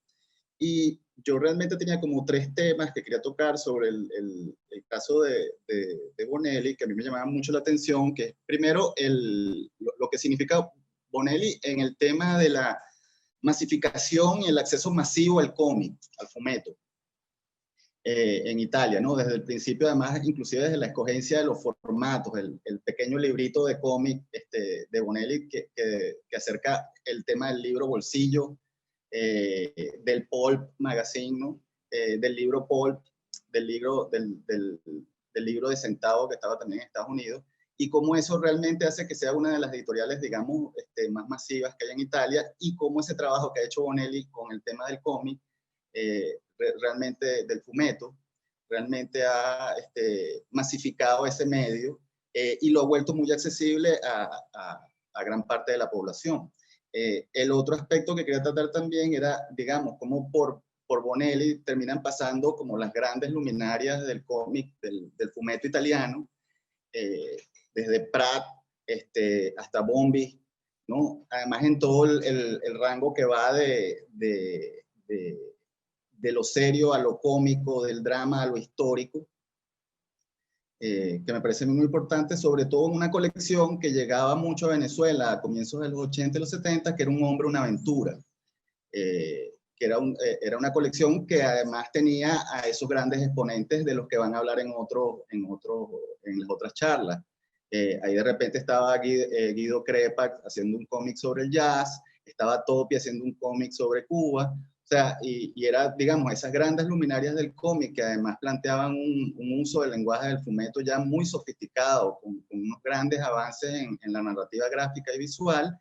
Y yo realmente tenía como 3 temas que quería tocar sobre el caso de Bonelli, que a mí me llamaba mucho la atención, que es primero lo que significa Bonelli en el tema de la masificación y el acceso masivo al cómic, al fumetto, en Italia, ¿no? Desde el principio, además, inclusive desde la escogencia de los formatos, el pequeño librito de cómic de Bonelli que acerca el tema del libro bolsillo, del Pulp Magazine, ¿no? Del libro Pulp, del libro de Centavo, que estaba también en Estados Unidos, y cómo eso realmente hace que sea una de las editoriales, digamos, más masivas que hay en Italia, y cómo ese trabajo que ha hecho Bonelli con el tema del cómic, realmente del fumetto, realmente ha masificado ese medio y lo ha vuelto muy accesible a gran parte de la población. El otro aspecto que quería tratar también era, digamos, cómo por Bonelli terminan pasando como las grandes luminarias del cómic, del fumetto italiano, desde Pratt hasta Bombi, ¿no? Además en todo el rango que va de lo serio a lo cómico, del drama a lo histórico, que me parece muy importante, sobre todo en una colección que llegaba mucho a Venezuela a comienzos de los 80 y los 70, que era Un hombre, una aventura, que era una colección que además tenía a esos grandes exponentes de los que van a hablar en las otras charlas. Ahí de repente estaba Guido Crepax haciendo un cómic sobre el jazz, estaba Topi haciendo un cómic sobre Cuba, o sea, y era, digamos, esas grandes luminarias del cómic que además planteaban un uso del lenguaje del fumetto ya muy sofisticado, con unos grandes avances en la narrativa gráfica y visual,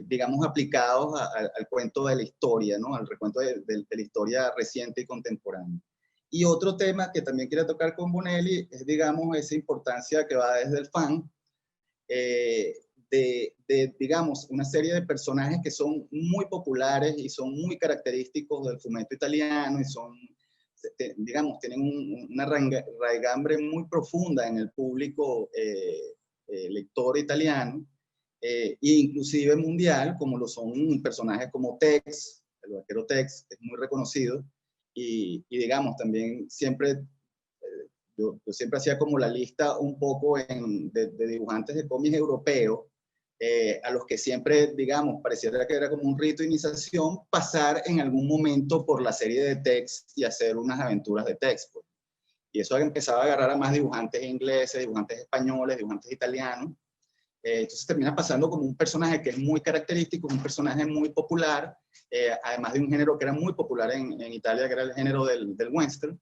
digamos, aplicados al cuento de la historia, ¿no? Al recuento de la historia reciente y contemporánea. Y otro tema que también quiero tocar con Bonelli es, digamos, esa importancia que va desde el fan, digamos, una serie de personajes que son muy populares y son muy característicos del fumetto italiano y son, digamos, tienen una raigambre muy profunda en el público lector italiano, e inclusive mundial, como lo son personajes como Tex, el vaquero Tex, que es muy reconocido, y digamos, también siempre, yo siempre hacía como la lista un poco de dibujantes de cómics europeos, a los que siempre, digamos, pareciera que era como un rito de iniciación pasar en algún momento por la serie de Tex y hacer unas aventuras de Tex, pues. Y eso empezaba a agarrar a más dibujantes ingleses, dibujantes españoles, dibujantes italianos. Entonces termina pasando como un personaje que es muy característico, un personaje muy popular, además de un género que era muy popular en Italia, que era el género del western,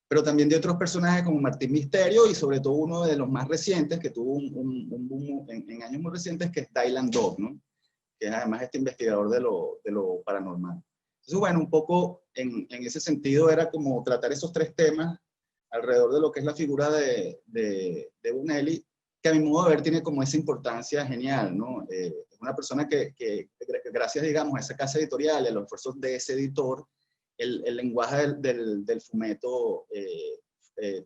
pero también de otros personajes como Martín Misterio y sobre todo uno de los más recientes, que tuvo un boom en años muy recientes, que es Dylan Dog, ¿no? Que es además este investigador de lo paranormal. Entonces, bueno, un poco en ese sentido era como tratar esos tres temas alrededor de lo que es la figura de Bonelli, que a mi modo de ver tiene como esa importancia genial, ¿no? Es una persona que gracias, digamos, a esa casa editorial, a los esfuerzos de ese editor, el lenguaje del fumetto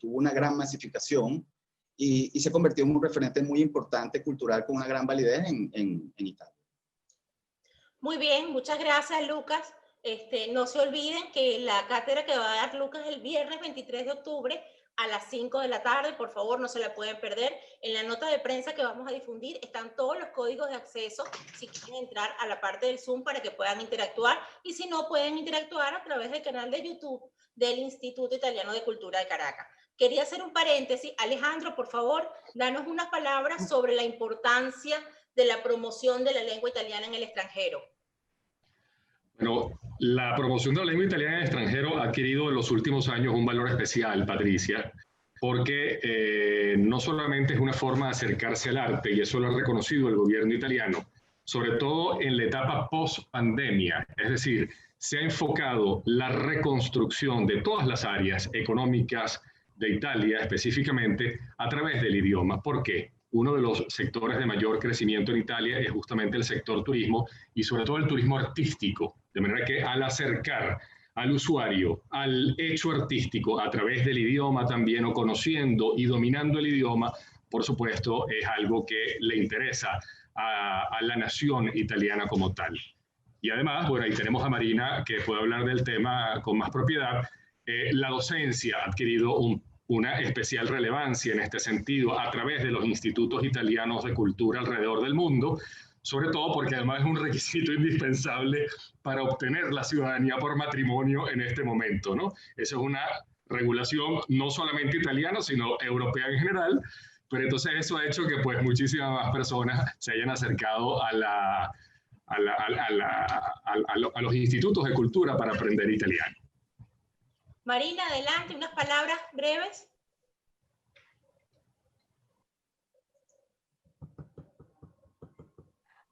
tuvo una gran masificación y se convirtió en un referente muy importante cultural con una gran validez en Italia. Muy bien, muchas gracias, Lucas. No se olviden que la cátedra que va a dar Lucas el viernes 23 de octubre a las 5 de la tarde, por favor, no se la pueden perder. En la nota de prensa que vamos a difundir están todos los códigos de acceso si quieren entrar a la parte del Zoom para que puedan interactuar, y si no, pueden interactuar a través del canal de YouTube del Instituto Italiano de Cultura de Caracas. Quería hacer un paréntesis. Alejandro, por favor, danos unas palabras sobre la importancia de la promoción de la lengua italiana en el extranjero. Bueno, la promoción de la lengua italiana en el extranjero ha adquirido en los últimos años un valor especial, Patricia, porque no solamente es una forma de acercarse al arte, y eso lo ha reconocido el gobierno italiano, sobre todo en la etapa post-pandemia, es decir, se ha enfocado la reconstrucción de todas las áreas económicas de Italia específicamente a través del idioma. ¿Por qué? Uno de los sectores de mayor crecimiento en Italia es justamente el sector turismo y sobre todo el turismo artístico. De manera que al acercar al usuario al hecho artístico a través del idioma también, o conociendo y dominando el idioma, por supuesto, es algo que le interesa a la nación italiana como tal. Y además, bueno, ahí tenemos a Marina que puede hablar del tema con más propiedad. La docencia ha adquirido una especial relevancia en este sentido a través de los institutos italianos de cultura alrededor del mundo, sobre todo porque además es un requisito indispensable para obtener la ciudadanía por matrimonio en este momento, ¿no? Eso es una regulación no solamente italiana, sino europea en general, pero entonces eso ha hecho que pues muchísimas más personas se hayan acercado a los institutos de cultura para aprender italiano. Marina, adelante, unas palabras breves.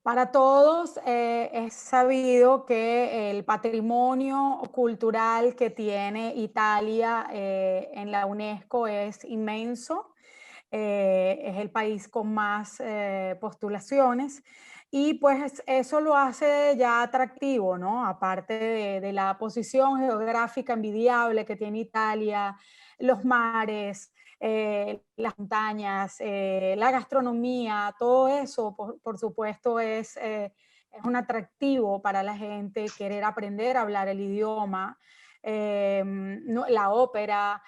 Para todos es sabido que el patrimonio cultural que tiene Italia en la UNESCO es inmenso. Es el país con más postulaciones y pues eso lo hace ya atractivo, ¿no? Aparte de la posición geográfica envidiable que tiene Italia, los mares, las montañas, la gastronomía, todo eso, por supuesto, es un atractivo para la gente querer aprender a hablar el idioma, la ópera,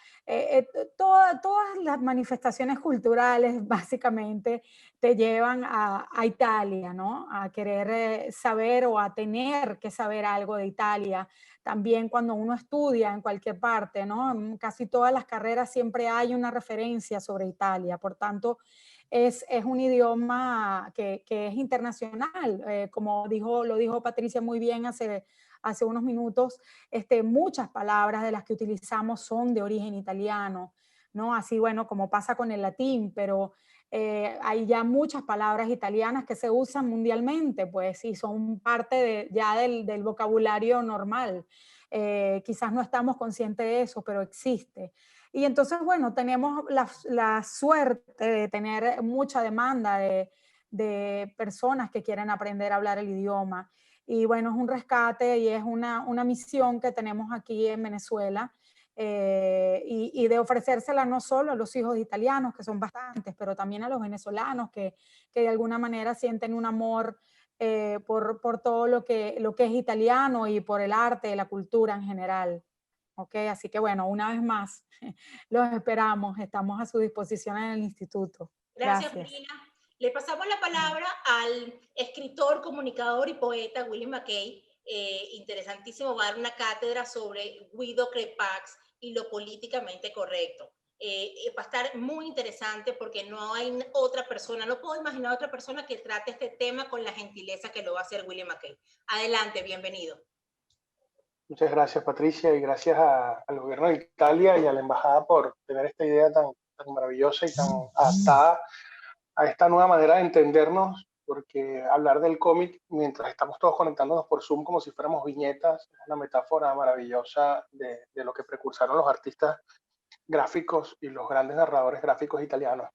todas las manifestaciones culturales básicamente te llevan a Italia, ¿no? A querer saber o a tener que saber algo de Italia. También cuando uno estudia en cualquier parte, ¿no? En casi todas las carreras siempre hay una referencia sobre Italia. Por tanto, es un idioma que es internacional. Como lo dijo Patricia muy bien hace unos minutos, muchas palabras de las que utilizamos son de origen italiano, ¿no? Así, bueno, como pasa con el latín, pero hay ya muchas palabras italianas que se usan mundialmente, pues, y son parte ya del vocabulario normal. Quizás no estamos conscientes de eso, pero existe. Y entonces, bueno, tenemos la suerte de tener mucha demanda de personas que quieren aprender a hablar el idioma. Y bueno, es un rescate y es una misión que tenemos aquí en Venezuela y de ofrecérsela no solo a los hijos de italianos, que son bastantes, pero también a los venezolanos que de alguna manera sienten un amor por todo lo que es italiano y por el arte, la cultura en general. Okay, así que bueno, una vez más, los esperamos, estamos a su disposición en el instituto. Gracias, Gracias. Marina. Le pasamos la palabra al escritor, comunicador y poeta William McKay. Interesantísimo, va a dar una cátedra sobre Guido Crepax y lo políticamente correcto. Va a estar muy interesante porque no hay otra persona, no puedo imaginar otra persona que trate este tema con la gentileza que lo va a hacer William McKay. Adelante, bienvenido. Muchas gracias, Patricia, y gracias al gobierno de Italia y a la embajada por tener esta idea tan maravillosa y tan adaptada a esta nueva manera de entendernos, porque hablar del cómic mientras estamos todos conectándonos por Zoom como si fuéramos viñetas es una metáfora maravillosa de lo que precursaron los artistas gráficos y los grandes narradores gráficos italianos.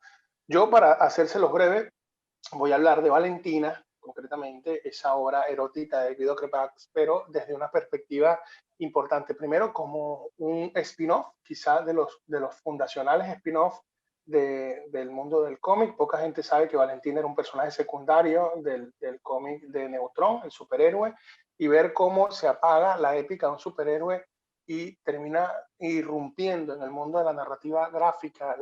Yo, para hacérselos breve, voy a hablar de Valentina, concretamente esa obra erótica de Guido Crepax, pero desde una perspectiva importante. Primero, como un spin-off, quizá de los fundacionales spin-off del mundo del cómic. Poca gente sabe que Valentina era un personaje secundario del cómic de Neutrón, el superhéroe, y ver cómo se apaga la épica de un superhéroe y termina irrumpiendo en el mundo de la narrativa gráfica,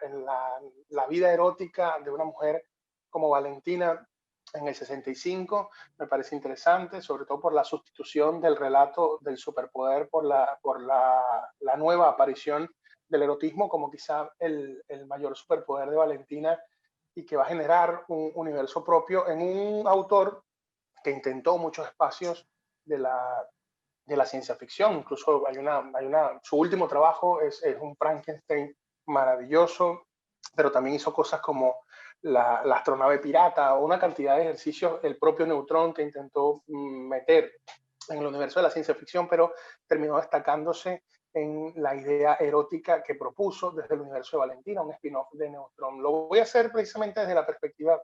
en la vida erótica de una mujer como Valentina en el 65, me parece interesante, sobre todo por la sustitución del relato del superpoder por la nueva aparición del erotismo como quizá el mayor superpoder de Valentina y que va a generar un universo propio en un autor que intentó muchos espacios de la ciencia ficción. Incluso su último trabajo es un Frankenstein maravilloso, pero también hizo cosas como la astronave pirata o una cantidad de ejercicios, el propio Neutrón que intentó meter en el universo de la ciencia ficción, pero terminó destacándose en la idea erótica que propuso desde el universo de Valentina, un spin-off de Neutrón. Lo voy a hacer precisamente desde la perspectiva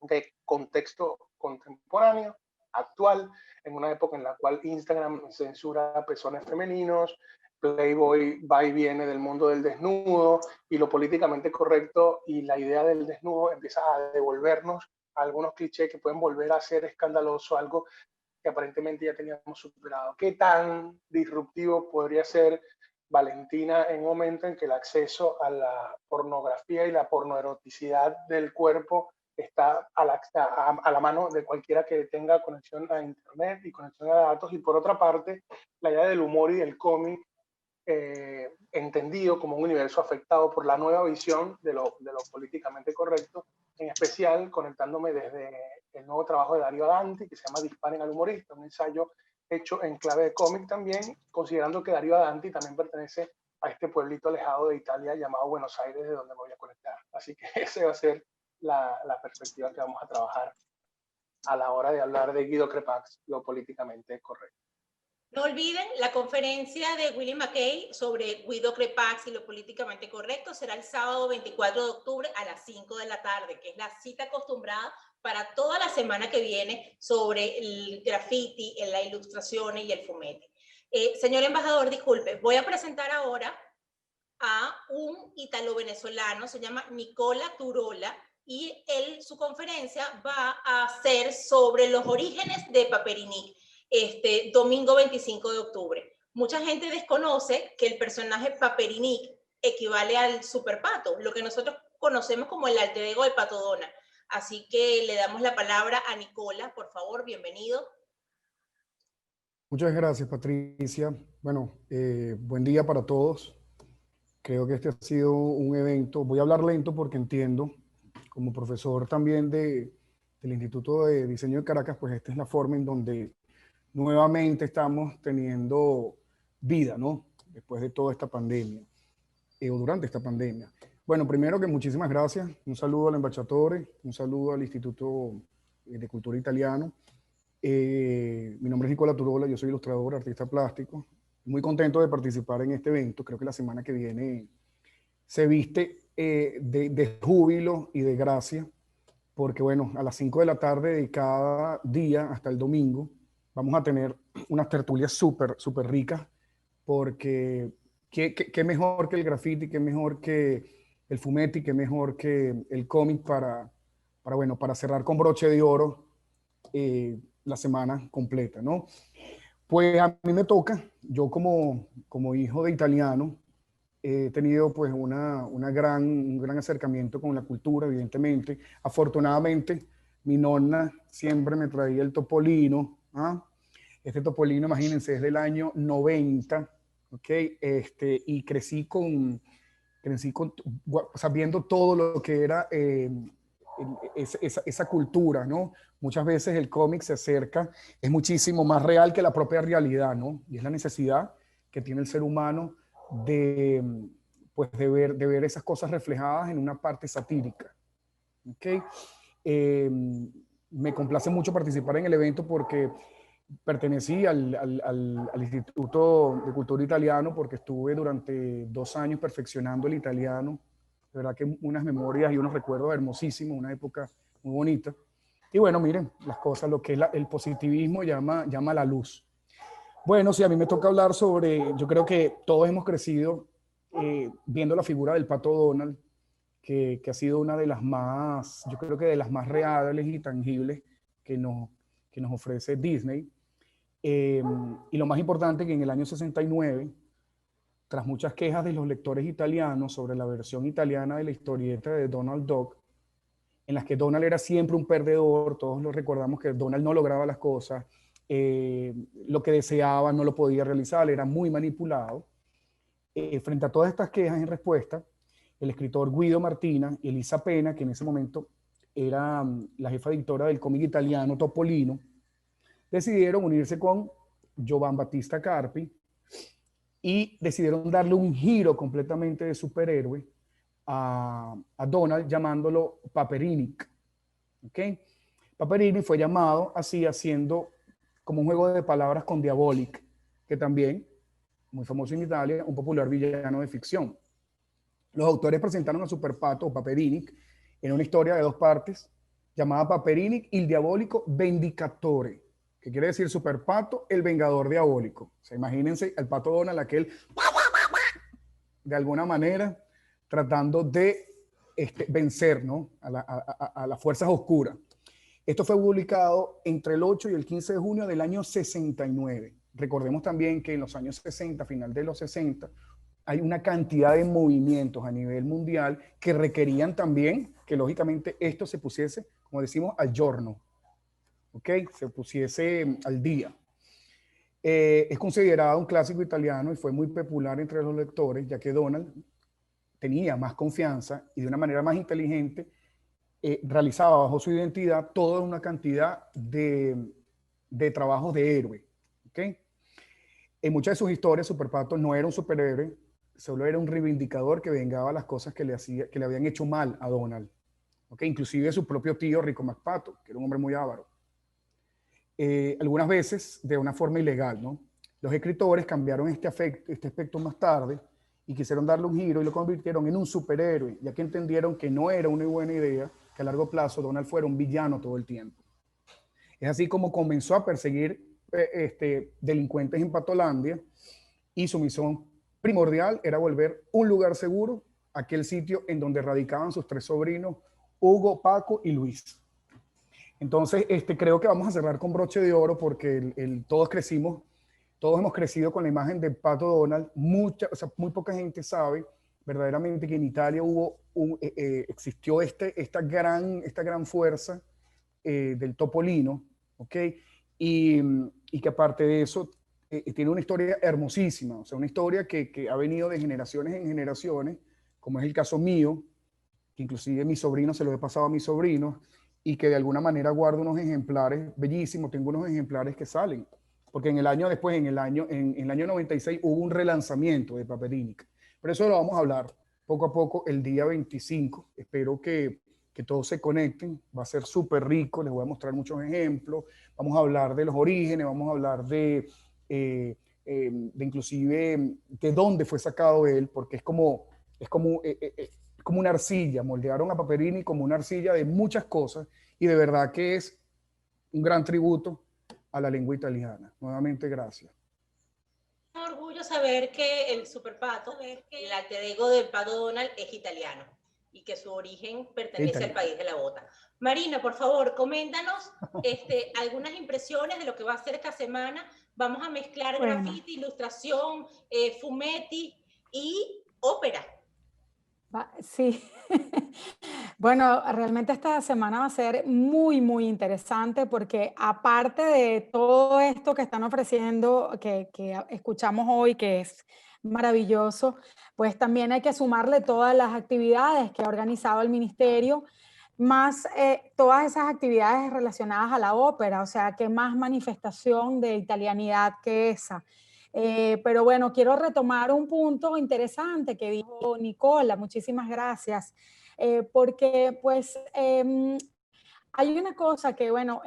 de contexto contemporáneo, actual, en una época en la cual Instagram censura pezones femeninos, Playboy va y viene del mundo del desnudo y lo políticamente correcto y la idea del desnudo empieza a devolvernos a algunos clichés que pueden volver a ser escandaloso, algo que aparentemente ya teníamos superado. ¿Qué tan disruptivo podría ser Valentina en un momento en que el acceso a la pornografía y la pornoeroticidad del cuerpo está a la mano de cualquiera que tenga conexión a internet y conexión a datos? Y por otra parte, la idea del humor y del cómic entendido como un universo afectado por la nueva visión de lo políticamente correcto, en especial conectándome desde el nuevo trabajo de Dario Adanti, que se llama Disparen al humorista, un ensayo hecho en clave de cómic también, considerando que Dario Adanti también pertenece a este pueblito alejado de Italia llamado Buenos Aires, de donde me voy a conectar. Así que esa va a ser la perspectiva que vamos a trabajar. a la hora de hablar de Guido Crepax, lo políticamente correcto. No olviden, la conferencia de Willie McKay sobre Guido Crepax y lo políticamente correcto será el sábado 24 de octubre a las 5 de la tarde, que es la cita acostumbrada para toda la semana que viene sobre el graffiti, las ilustraciones y el fumete. Señor embajador, disculpe, voy a presentar ahora a un ítalo-venezolano, se llama Nicola Turola, y su conferencia va a ser sobre los orígenes de Paperinik, domingo 25 de octubre. Mucha gente desconoce que el personaje Paperinik equivale al Super Pato, lo que nosotros conocemos como el alter ego de Pato Donald. Así que le damos la palabra a Nicola, por favor, bienvenido. Muchas gracias, Patricia. Bueno, buen día para todos. Creo que este ha sido un evento, voy a hablar lento porque entiendo, como profesor también del Instituto de Diseño de Caracas, pues esta es la forma en donde nuevamente estamos teniendo vida, ¿no? Después de toda esta pandemia, o durante esta pandemia. Bueno, primero que muchísimas gracias, un saludo al Ambasciatore, un saludo al Instituto de Cultura Italiano. Mi nombre es Nicola Turola, yo soy ilustrador, artista plástico. Muy contento de participar en este evento. Creo que la semana que viene se viste de júbilo y de gracia, porque bueno, a las 5 de la tarde de cada día hasta el domingo vamos a tener unas tertulias súper ricas, porque qué mejor que el graffiti, qué mejor que el fumetti, qué mejor que el cómic para cerrar con broche de oro la semana completa, ¿no? Pues a mí me toca, yo como hijo de italiano, he tenido pues un gran acercamiento con la cultura, evidentemente. Afortunadamente, mi nonna siempre me traía el topolino, ¿ah? Este topolino, imagínense, es del año 90, ¿ok? Y crecí sabiendo todo lo que era esa cultura, ¿no? Muchas veces el cómic se acerca, es muchísimo más real que la propia realidad, ¿no? Y es la necesidad que tiene el ser humano de ver esas cosas reflejadas en una parte satírica. ¿Okay? Me complace mucho participar en el evento porque pertenecí al Instituto de Cultura Italiano, porque estuve durante 2 años perfeccionando el italiano. De verdad que unas memorias y unos recuerdos hermosísimos, una época muy bonita. Y bueno, miren, las cosas, lo que es el positivismo llama a la luz. Bueno, sí, a mí me toca hablar sobre, yo creo que todos hemos crecido viendo la figura del Pato Donald, que ha sido una de las más, yo creo que de las más reales y tangibles que nos ofrece Disney. Y lo más importante que en el año 69, tras muchas quejas de los lectores italianos sobre la versión italiana de la historieta de Donald Duck, en las que Donald era siempre un perdedor, todos lo recordamos que Donald no lograba las cosas, lo que deseaba no lo podía realizar, era muy manipulado. Frente a todas estas quejas en respuesta, el escritor Guido Martina y Elisa Pena, que en ese momento era la jefa editora del cómic italiano Topolino, decidieron unirse con Giovan Battista Carpi y decidieron darle un giro completamente de superhéroe a Donald, llamándolo Paperinik. ¿Okay? Paperinik fue llamado así, haciendo como un juego de palabras con Diabolik, que también, muy famoso en Italia, un popular villano de ficción. Los autores presentaron a Super Pato o Paperinik en una historia de 2 partes llamada Paperinik il Diabolico Vendicatore, que quiere decir Super Pato, el vengador diabólico. O sea, imagínense al Pato Donald, aquel de alguna manera tratando de vencer, ¿no? a las fuerzas oscuras. Esto fue publicado entre el 8 y el 15 de junio del año 69. Recordemos también que en los años 60, final de los 60, hay una cantidad de movimientos a nivel mundial que requerían también que lógicamente esto se pusiese, como decimos, al giorno, ¿ok? Se pusiese al día. Es considerado un clásico italiano y fue muy popular entre los lectores, ya que Donald tenía más confianza y de una manera más inteligente realizaba bajo su identidad toda una cantidad de trabajos de héroe. ¿Okay? En muchas de sus historias, Super Pato no era un superhéroe, solo era un reivindicador que vengaba las cosas que le habían hecho mal a Donald. ¿Okay? Inclusive su propio tío Rico McPato, que era un hombre muy avaro. algunas veces de una forma ilegal, ¿no? Los escritores cambiaron este aspecto más tarde y quisieron darle un giro y lo convirtieron en un superhéroe, ya que entendieron que no era una buena idea que a largo plazo Donald fuera un villano todo el tiempo. Es así como comenzó a perseguir delincuentes en Patolandia, y su misión primordial era volver un lugar seguro aquel sitio en donde radicaban sus 3 sobrinos, Hugo, Paco y Luis. Entonces, creo que vamos a cerrar con broche de oro porque todos hemos crecido con la imagen de Pato Donald. Muy poca gente sabe verdaderamente que en Italia existió esta gran fuerza del Topolino, ¿ok? Y que aparte de eso tiene una historia hermosísima, o sea, una historia que ha venido de generaciones en generaciones, como es el caso mío, que inclusive mi sobrino se lo he pasado a mis sobrinos, y que de alguna manera guardo unos ejemplares bellísimos, tengo unos ejemplares que salen, porque en el año 96 hubo un relanzamiento de Paperinik, pero eso lo vamos a hablar poco a poco el día 25, espero que todos se conecten, va a ser súper rico, les voy a mostrar muchos ejemplos, vamos a hablar de los orígenes, vamos a hablar de inclusive de dónde fue sacado él, porque es como una arcilla, moldearon a Paperini como una arcilla de muchas cosas, y de verdad que es un gran tributo a la lengua italiana. Nuevamente, gracias. Un orgullo saber que el Super Pato, el alter ego del Pato Donald, es italiano y que su origen pertenece al país de la bota. Marina, por favor, coméntanos algunas impresiones de lo que va a ser esta semana. Vamos a mezclar graffiti, ilustración, fumetti y ópera. Sí. Bueno, realmente esta semana va a ser muy, muy interesante porque aparte de todo esto que están ofreciendo, que escuchamos hoy, que es maravilloso, pues también hay que sumarle todas las actividades que ha organizado el ministerio, más todas esas actividades relacionadas a la ópera, o sea, qué más manifestación de italianidad que esa. Pero bueno, quiero retomar un punto interesante que dijo Nicola, muchísimas gracias, porque pues hay una cosa que, bueno,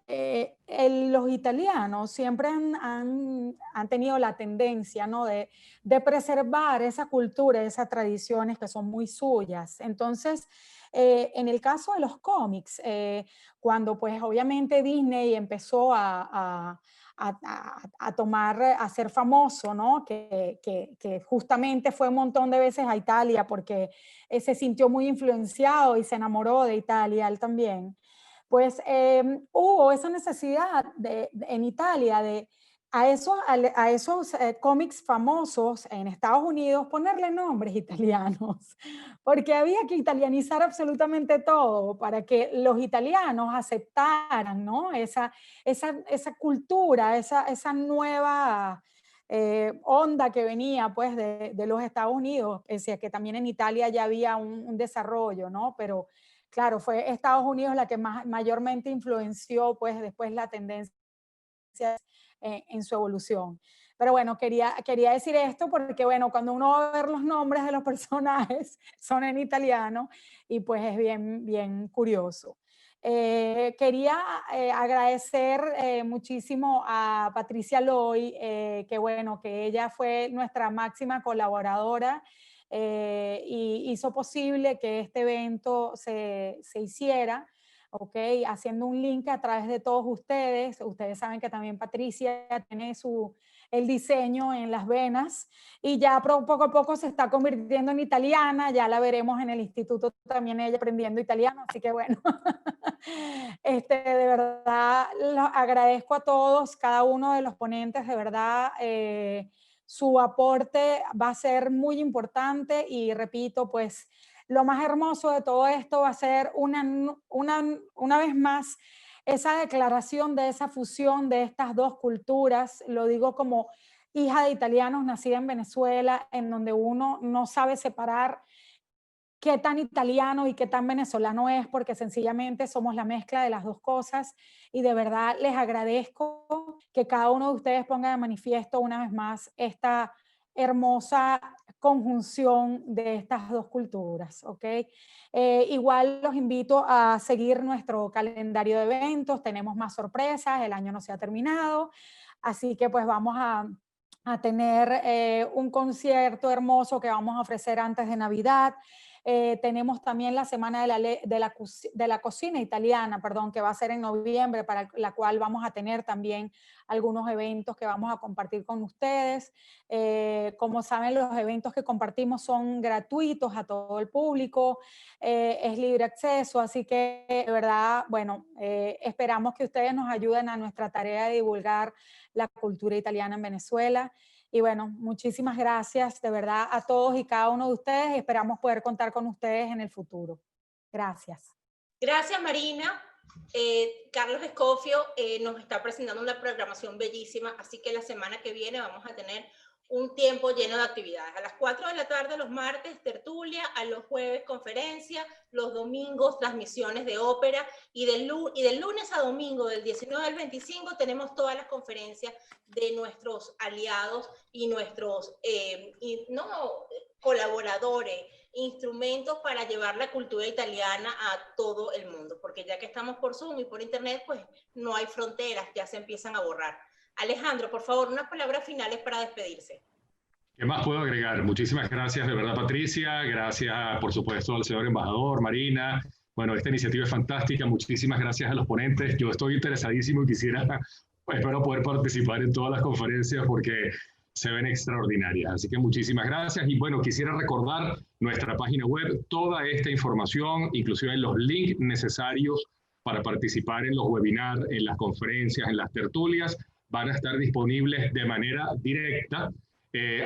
los italianos siempre han tenido la tendencia, ¿no?, de preservar esa cultura, esas tradiciones que son muy suyas. Entonces, en el caso de los cómics, cuando pues obviamente Disney empezó a ser famoso, ¿no? Que justamente fue un montón de veces a Italia porque se sintió muy influenciado y se enamoró de Italia, él también. Pues hubo esa necesidad en Italia de a esos cómics famosos en Estados Unidos ponerle nombres italianos, porque había que italianizar absolutamente todo para que los italianos aceptaran, ¿no?, esa cultura, esa nueva onda que venía pues de los Estados Unidos, pese a que también en Italia ya había un desarrollo, ¿no? Pero claro, fue Estados Unidos la que mayormente influenció pues después la tendencia en su evolución. Pero bueno, quería decir esto porque, bueno, cuando uno va a ver los nombres de los personajes son en italiano y pues es bien, bien curioso. Quería agradecer muchísimo a Patricia Loy, que bueno, que ella fue nuestra máxima colaboradora y hizo posible que este evento se hiciera. ¿Ok? Haciendo un link a través de todos ustedes. Ustedes saben que también Patricia tiene el diseño en las venas y ya poco a poco se está convirtiendo en italiana, ya la veremos en el instituto también ella aprendiendo italiano, así que bueno, de verdad los agradezco a todos, cada uno de los ponentes, de verdad, su aporte va a ser muy importante y repito, pues, lo más hermoso de todo esto va a ser una vez más esa declaración de esa fusión de estas dos culturas. Lo digo como hija de italianos nacida en Venezuela, en donde uno no sabe separar qué tan italiano y qué tan venezolano es, porque sencillamente somos la mezcla de las dos cosas. Y de verdad les agradezco que cada uno de ustedes ponga de manifiesto una vez más esta hermosa conjunción de estas dos culturas, ¿ok? Igual los invito a seguir nuestro calendario de eventos, tenemos más sorpresas, el año no se ha terminado, así que pues vamos a tener un concierto hermoso que vamos a ofrecer antes de Navidad. Tenemos también la Semana de la Cocina Italiana, perdón, que va a ser en noviembre, para la cual vamos a tener también algunos eventos que vamos a compartir con ustedes. Como saben, los eventos que compartimos son gratuitos a todo el público, es libre acceso, así que de verdad, bueno, esperamos que ustedes nos ayuden a nuestra tarea de divulgar la cultura italiana en Venezuela. Y bueno, muchísimas gracias de verdad a todos y cada uno de ustedes. Esperamos poder contar con ustedes en el futuro. Gracias. Gracias, Marina. Carlos Escofio nos está presentando una programación bellísima, así que la semana que viene vamos a tener un tiempo lleno de actividades. A las 4 de la tarde los martes, tertulia, a los jueves conferencia, los domingos transmisiones de ópera y del lunes a domingo, del 19 al 25, tenemos todas las conferencias de nuestros aliados y nuestros colaboradores, instrumentos para llevar la cultura italiana a todo el mundo, porque ya que estamos por Zoom y por Internet, pues no hay fronteras, ya se empiezan a borrar. Alejandro, por favor, unas palabras finales para despedirse. ¿Qué más puedo agregar? Muchísimas gracias de verdad, Patricia. Gracias, por supuesto, al señor embajador, Marina. Bueno, esta iniciativa es fantástica. Muchísimas gracias a los ponentes. Yo estoy interesadísimo y quisiera, pues, espero poder participar en todas las conferencias porque se ven extraordinarias. Así que muchísimas gracias. Y bueno, quisiera recordar nuestra página web, toda esta información, inclusive los links necesarios para participar en los webinars, en las conferencias, en las tertulias, van a estar disponibles de manera directa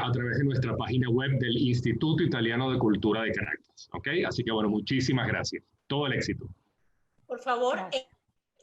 a través de nuestra página web del Instituto Italiano de Cultura de Caracas. ¿Ok? Así que bueno, muchísimas gracias. Todo el éxito. Por favor,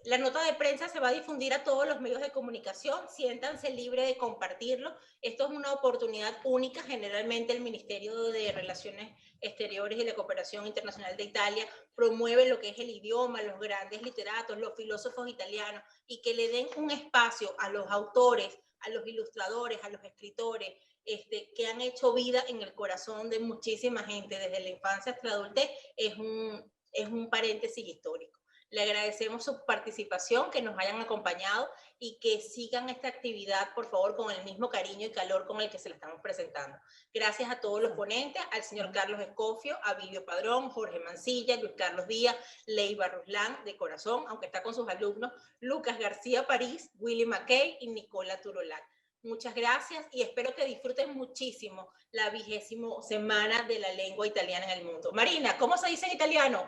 la nota de prensa se va a difundir a todos los medios de comunicación. Siéntanse libres de compartirlo. Esto es una oportunidad única. Generalmente el Ministerio de Relaciones Exteriores y de Cooperación Internacional de Italia promueve lo que es el idioma, los grandes literatos, los filósofos italianos, y que le den un espacio a los autores, a los ilustradores, a los escritores, que han hecho vida en el corazón de muchísima gente desde la infancia hasta la adultez, es un paréntesis histórico. Le agradecemos su participación, que nos hayan acompañado y que sigan esta actividad, por favor, con el mismo cariño y calor con el que se la estamos presentando. Gracias a todos los ponentes, al señor Carlos Escofio, a Vilio Padrón, Jorge Mancilla, Luis Carlos Díaz, Leiva Ruslán, de corazón, aunque está con sus alumnos, Lucas García París, Willy McKay y Nicola Turolac. Muchas gracias y espero que disfruten muchísimo la 20ª Semana de la Lengua Italiana en el mundo. Marina, ¿cómo se dice en italiano?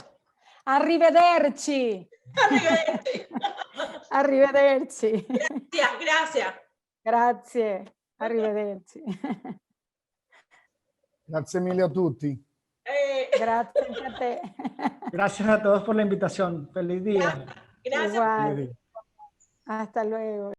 Arrivederci. Arrivederci. Arrivederci. Gracias, gracias. Grazie. Arrivederci. Grazie mille a tutti. Gracias a te. Gracias a todos por la invitación. Feliz día. Gracias. Igual. Hasta luego.